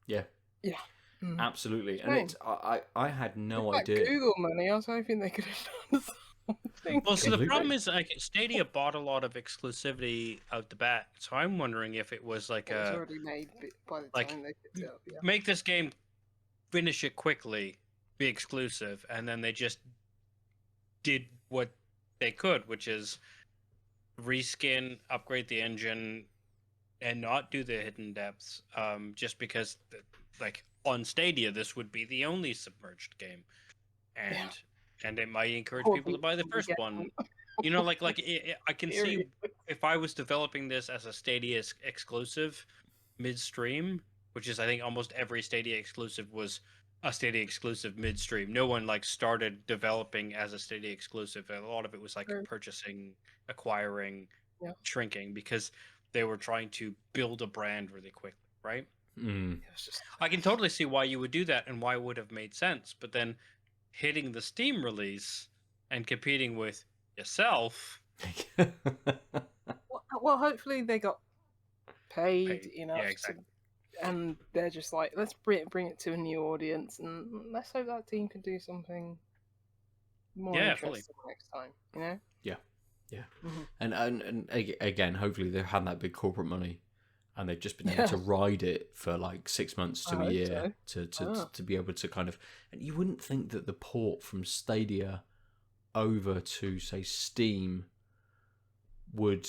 Yeah. Yeah. Absolutely. And I had no With idea. That Google money, I was hoping they could have done something. Well, so the problem is, like, Stadia bought a lot of exclusivity out the bat, so I'm wondering if it was like it was already made by the time they picked it up. Yeah. Make this game, finish it quickly, be exclusive, and then they just did what they could, which is reskin, upgrade the engine, and not do the hidden depths. Just because, like, on Stadia, this would be the only Submerged game, and it might encourage people to buy the first one. I can see if I was developing this as a Stadia exclusive midstream, which is, I think, almost every Stadia exclusive was a Stadia exclusive midstream. No one started developing as a Stadia exclusive. A lot of it was purchasing, acquiring, shrinking, because they were trying to build a brand really quickly, right? I can totally see why you would do that and why it would have made sense, but then hitting the Steam release and competing with yourself. Well, hopefully they got paid enough, exactly. and they're just like, let's bring it to a new audience, and let's hope that team can do something more interesting next time. Yeah. And again, hopefully they've had that big corporate money, and they've just been able to ride it for like 6 months to a year to be able to kind of. And you wouldn't think that the port from Stadia over to, say, Steam would.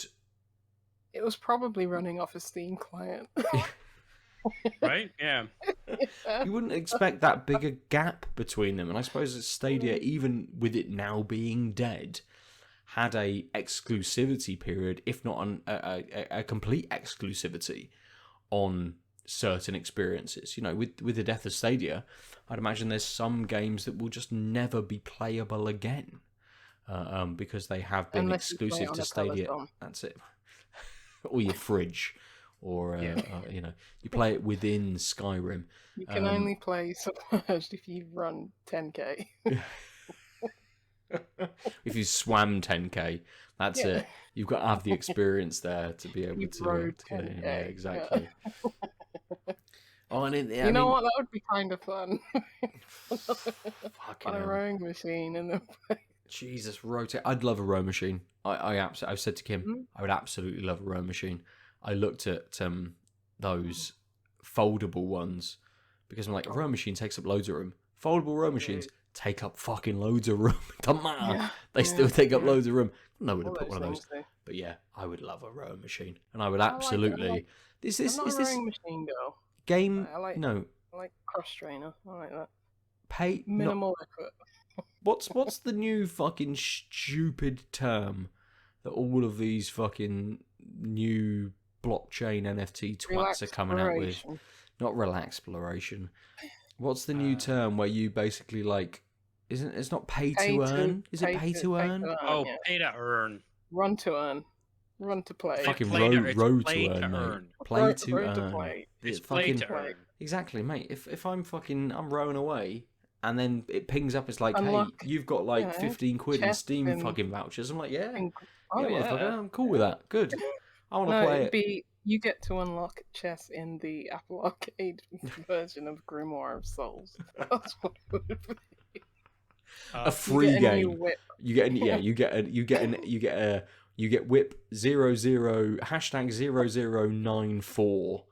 It was probably running off a Steam client. Right? Yeah. You wouldn't expect that big a gap between them, and I suppose that Stadia, even with it now being dead, had a exclusivity period, if not a complete exclusivity on certain experiences. With the death of Stadia, I'd imagine there's some games that will just never be playable again, because they have been exclusive to Stadia. That's it. Or your fridge, or you play it within Skyrim. You can only play Submerged if you run 10k. If you swam 10k, that's it. You've got to have the experience there to be able to. Rode 10k. Yeah, exactly. Oh, and you know what? That would be kind of fun. Fucking on a rowing machine and then. Jesus, rotate. I'd love a row machine. I've said to Kim, I would absolutely love a row machine. I looked at those foldable ones because I'm like, a row machine takes up loads of room. Foldable row machines take up fucking loads of room. Doesn't matter. They still take up loads of room. No one would put one of those. But yeah, I would love a row machine, and I would absolutely. I'm not a rowing machine girl. Game? I like cross trainer. I like that. Pay minimal effort. What's the new fucking stupid term that all of these fucking new blockchain NFT twats are coming out with? Not relaxploration. What's the new term where you basically it's not pay to earn? Is it pay to earn? Pay to earn. Run to earn. Run to play. Fucking road to earn, mate. Play to earn. It's play to earn. Exactly, mate. If I'm rowing away, and then it pings up, it's like, hey, you've got 15 quid in Steam fucking vouchers. I'm like, I'm cool with that. Good. I want to play it. You get to unlock chess in the Apple Arcade version of Grimoire of Souls. That's what it would be. A free game. You get whip 00 #0094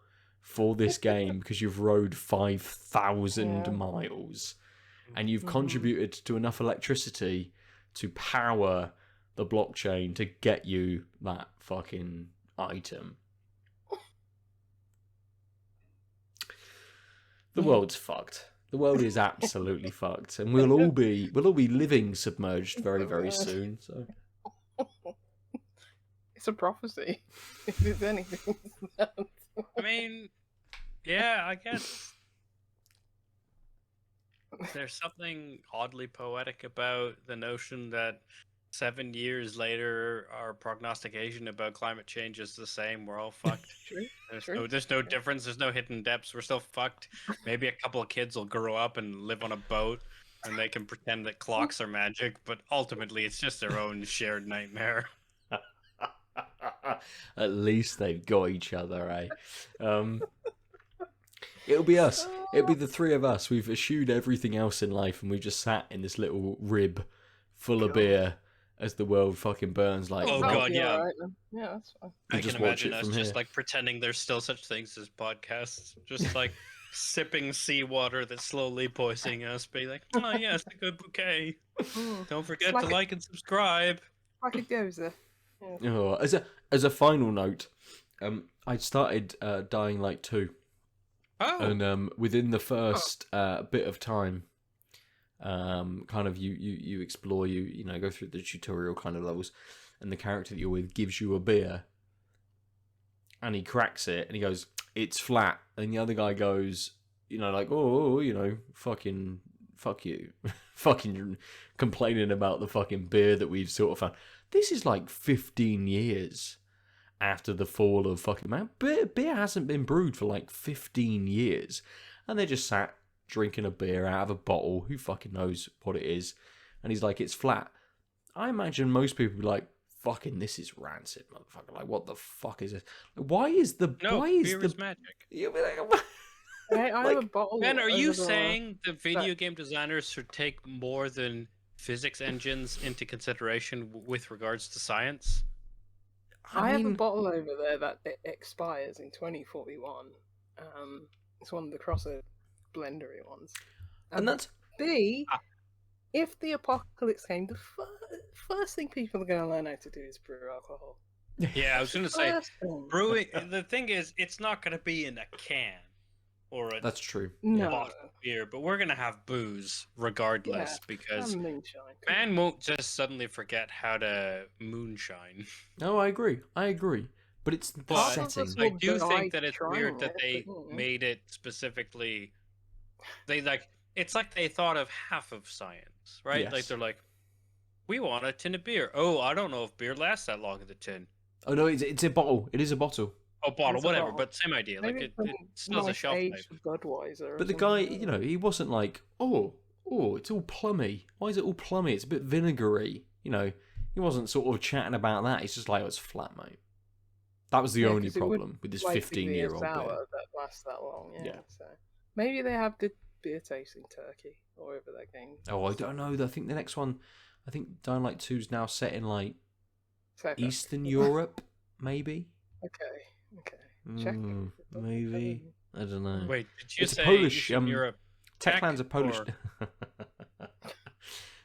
for this game because you've rode 5,000 miles. And you've contributed to enough electricity to power the blockchain to get you that fucking item. The world's fucked. The world is absolutely fucked, and we'll all be living submerged very, very soon. So it's a prophecy. If it's anything. I mean, yeah, I guess there's something oddly poetic about the notion that 7 years later, our prognostication about climate change is the same. We're all fucked. There's no difference. There's no hidden depths. We're still fucked. Maybe a couple of kids will grow up and live on a boat, and they can pretend that clocks are magic. But ultimately, it's just their own shared nightmare. At least they've got each other, eh? It'll be us. It'll be the three of us. We've eschewed everything else in life, and we've just sat in this little rib full of beer as the world fucking burns. Like, oh god, yeah, right, yeah, that's fine. I can imagine us just like pretending there's still such things as podcasts, just like sipping seawater that's slowly poisoning us, be like, oh yes, a good bouquet. Don't forget to like and subscribe. Like it goes there. Yeah. Oh, as a final note, I started Dying Light 2. Oh. And within the first bit of time, kind of you explore, you know, go through the tutorial kind of levels, and the character that you're with gives you a beer, and he cracks it, and he goes, "It's flat," and the other guy goes, you know, like, "Oh, you know, fuck you," fucking complaining about the fucking beer that we've sort of found. This is like 15 years after the fall of fucking man. Beer hasn't been brewed for like 15 years, and they just sat drinking a beer out of a bottle. Who fucking knows what it is? And he's like, "It's flat." I imagine most people would be like, "Fucking, this is rancid, motherfucker! Like, what the fuck is this? Why is the beer is magic?" You'll be like, I have a bottle. Ben, are you saying the video game designers should take more than physics engines into consideration with regards to science? I have a bottle over there that expires in 2041. It's one of the crosser blendery ones. And that's if the apocalypse came, the first thing people are going to learn how to do is brew alcohol. Yeah, I was going to say, brewing. The thing is, it's not going to be in a can or a that's true. bottle of beer, but we're going to have booze regardless because man won't just suddenly forget how to moonshine. No, I agree. But it's the setting. I do think that it's weird that they made it specifically. It's like they thought of half of science, right? Yes. Like they're like, we want a tin of beer. Oh, I don't know if beer lasts that long in the tin. Oh no, it's a bottle. It is a bottle. Oh, bottle, whatever. But same idea. Like it still has a shelf life. But the guy, you know, he wasn't like, oh, it's all plummy. Why is it all plummy? It's a bit vinegary. You know, he wasn't sort of chatting about that. He's just like, oh, it's flat, mate. That was the only problem with this 15-year-old beer. That lasts that long. Yeah. So maybe they have the beer tasting turkey or whatever that game. Oh, I don't know. I think the next one, Dying Light 2 is now set in like Eastern Europe, maybe. Okay. Checking. Maybe. I don't know. Wait, did you say Polish, Eastern Europe? Techland's a Polish.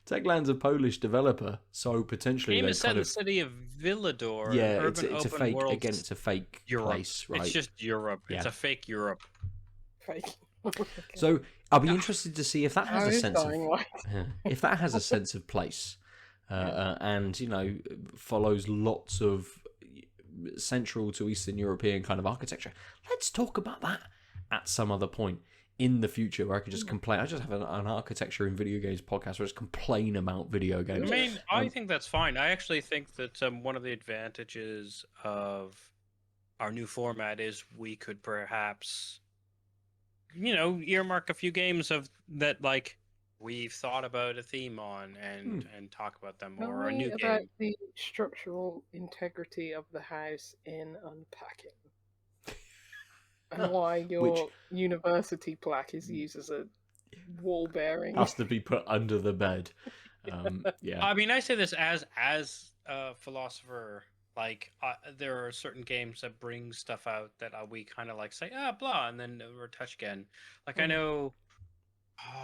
Techland's a Polish developer, so potentially game is set in the city of Villador. Yeah, it's a fake. Again, it's a fake Europe. place, right? It's just Europe. Yeah. It's a fake Europe. Fake. So I'll be interested to see if that has a sense of if that has a sense of place, and you know follows lots of Central to Eastern European kind of architecture. Let's talk about that at some other point in the future where I can just complain. I just have an architecture in video games podcast where I just complain about video games. I mean, I think that's fine. I actually think that one of the advantages of our new format is we could perhaps, you know, earmark a few games of that, like we've thought about a theme on and talk about them, or a new about game. The structural integrity of the house in unpacking. And why your university plaque is used as a wall bearing. Has to be put under the bed. Yeah. I mean, I say this as a philosopher. Like, there are certain games that bring stuff out that we kind of like say, blah, and then we're touch again. Like, I know,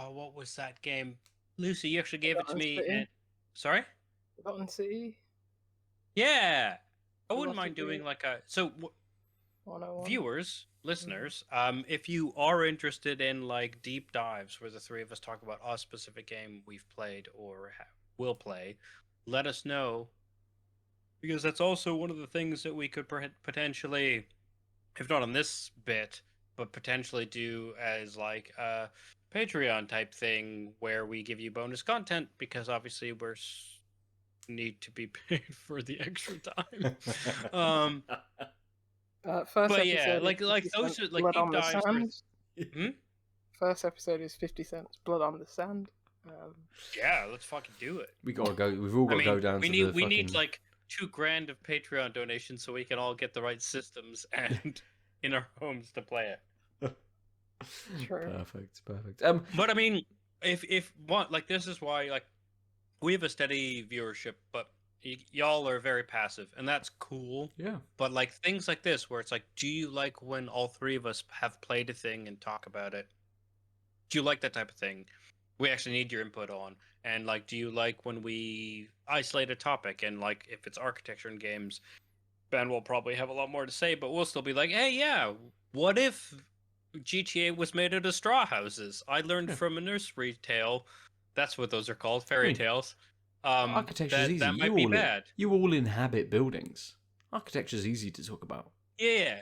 what was that game? Lucy, you actually gave it to me. And, Sorry? Forgotten City. Yeah, I wouldn't mind Philosophy. doing like a so 101. viewers, listeners. If you are interested in like deep dives where the three of us talk about a specific game we've played or will play, let us know, because that's also one of the things that we could potentially, if not on this bit, but potentially do as like a Patreon type thing where we give you bonus content, because obviously we're need to be paid for the extra time. First But yeah, episode like is like 50 those cents are like Blood deep on the dives. Sand. First episode is 50 cents Blood on the Sand. Yeah, let's fucking do it. We gotta go. We've all got to go down we to need the we fucking... need like $2,000 of Patreon donations so we can all get the right systems and in our homes to play it. True. Perfect. But I mean, if what, like, this is why, like, we have a steady viewership, but y'all are very passive, and that's cool. Yeah. But like things like this, where it's like, do you like when all three of us have played a thing and talk about it? Do you like that type of thing? We actually need your input on. And like, do you like when we isolate a topic, and like if it's architecture in games, Ben will probably have a lot more to say, but we'll still be like, hey, yeah, what if GTA was made out of straw houses? I learned from a nursery tale. That's what those are called, fairy tales. Architecture's easy. That might be bad. You all inhabit buildings. Architecture's easy to talk about. Yeah,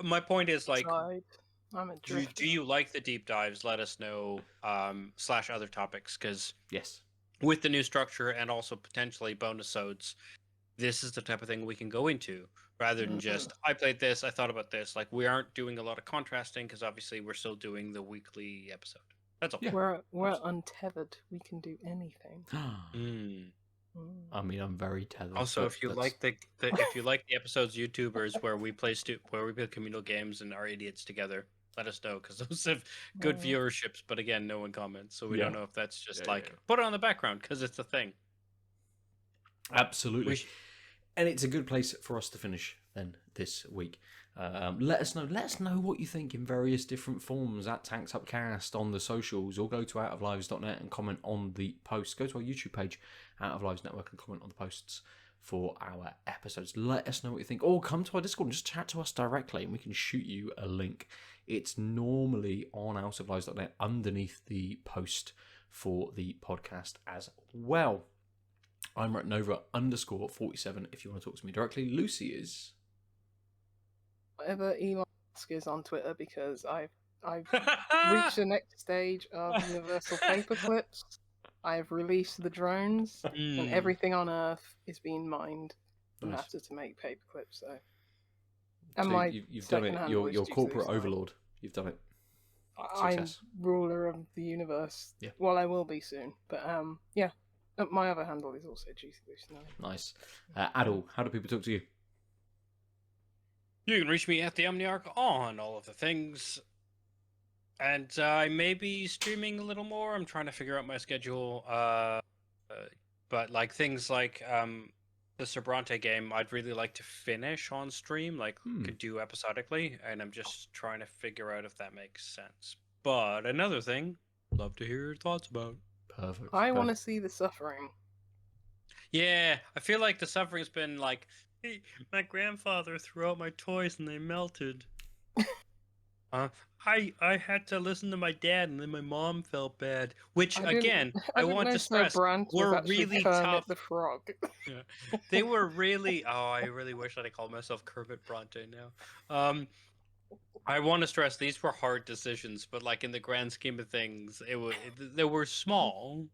my point is, like, I'm a do you like the deep dives? Let us know, / other topics, because yes, with the new structure and also potentially bonus-odes, this is the type of thing we can go into, rather than just, I played this, I thought about this. Like, we aren't doing a lot of contrasting, because obviously we're still doing the weekly episode. That's all. Yeah, we're untethered. We can do anything. I mean, I'm very tethered. Also, if you like the if you like the episodes, YouTubers where we play communal games and are idiots together, let us know, because those have good viewerships. But again, no one comments, so we don't know if that's just put it on the background because it's a thing. Absolutely. And it's a good place for us to finish then this week. Let us know what you think in various different forms at Tanks Upcast on the socials, or go to outoflives.net and comment on the post. Go to our YouTube page, Out of Lives Network, and comment on the posts for our episodes. Let us know what you think, or come to our Discord and just chat to us directly, and we can shoot you a link. It's normally on outoflives.net underneath the post for the podcast as well. I'm @Nova_47 if you want to talk to me directly. Lucy is whatever Elon Musk is on Twitter, because I've reached the next stage of universal paperclips. I've released the drones, and everything on Earth is being mined after to make paperclips. So you've done it. You're corporate overlord. You've done it. Success. I'm ruler of the universe. Yeah. Well, I will be soon. But yeah. My other handle is also GCLucy9. Nice. Aadil, how do people talk to you? You can reach me at the Omniarch on all of the things. And I may be streaming a little more. I'm trying to figure out my schedule. But like things like the Submerged game, I'd really like to finish on stream, like could do episodically, and I'm just trying to figure out if that makes sense. But another thing, love to hear your thoughts about. Perfect. I want to see the suffering. Yeah, I feel like the suffering's been like, hey, my grandfather threw out my toys and they melted. I had to listen to my dad, and then my mom felt bad. Which again, I want to stress, were really tough. The Frog. Yeah. They were really. Oh, I really wish that I called myself Kermit Bronte now. I want to stress these were hard decisions, but like in the grand scheme of things, they were small.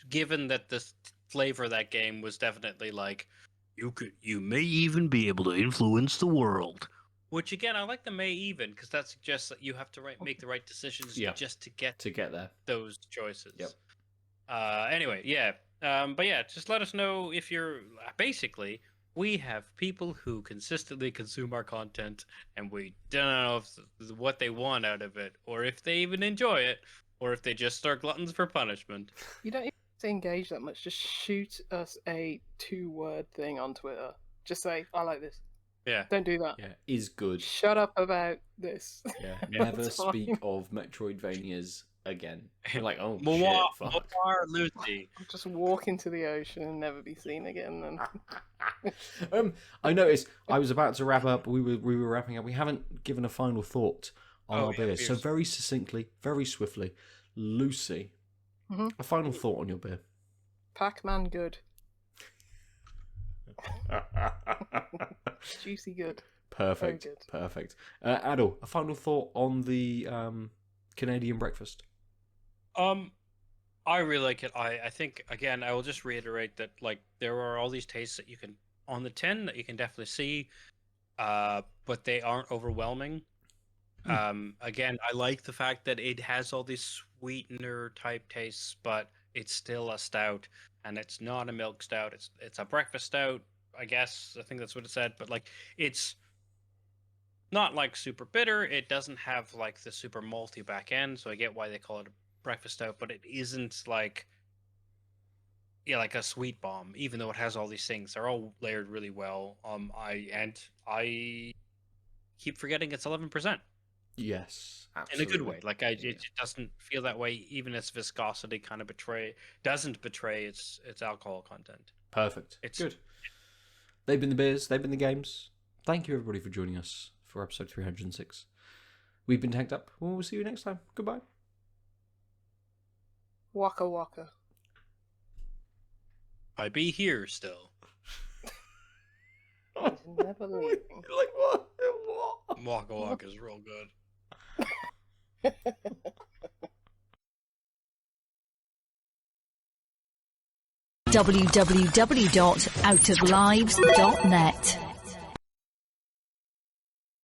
Given that the flavor of that game was definitely like, you may even be able to influence the world. Which again, I like the may even, because that suggests that you have to make the right decisions just to get there. Those choices. Yep. Anyway, yeah. But yeah, just let us know if you're basically. We have people who consistently consume our content, and we don't know what they want out of it, or if they even enjoy it, or if they just are gluttons for punishment. You don't even have to engage that much. Just shoot us a 2-word thing on Twitter. Just say, I like this. Yeah. Don't do that. Yeah, is good. Shut up about this. Yeah. Never speak of Metroidvanias again. You're like, oh Moir, shit, fuck. Moir Lucy. Just walk into the ocean and never be seen again. Then I noticed I was about to wrap up. We were wrapping up. We haven't given a final thought on our beer. So very succinctly, very swiftly, Lucy, a final thought on your beer. Pac-Man good. Juicy good. Perfect. Very good. Perfect. Aadil, a final thought on the Canadian breakfast. I really like it. I think, again, I will just reiterate that, like, there are all these tastes that you can on the tin that you can definitely see, but they aren't overwhelming. Again, I like the fact that it has all these sweetener type tastes, but it's still a stout, and it's not a milk stout. It's a breakfast stout, I guess. I think that's what it said. But like, it's not like super bitter. It doesn't have like the super malty back end, so I get why they call it a breakfast stout. But it isn't like, yeah, like a sweet bomb. Even though it has all these things, they're all layered really well. I keep forgetting it's 11%. Yes, absolutely. In a good way. Like it doesn't feel that way. Even its viscosity kind of doesn't betray its alcohol content. Perfect. It's good. They've been the beers. They've been the games. Thank you everybody for joining us for episode 306. We've been Tanked Up. We'll see you next time. Goodbye. Waka waka. I be here still. Never leaving. Like what? Waka waka is real good. www.outoflives.net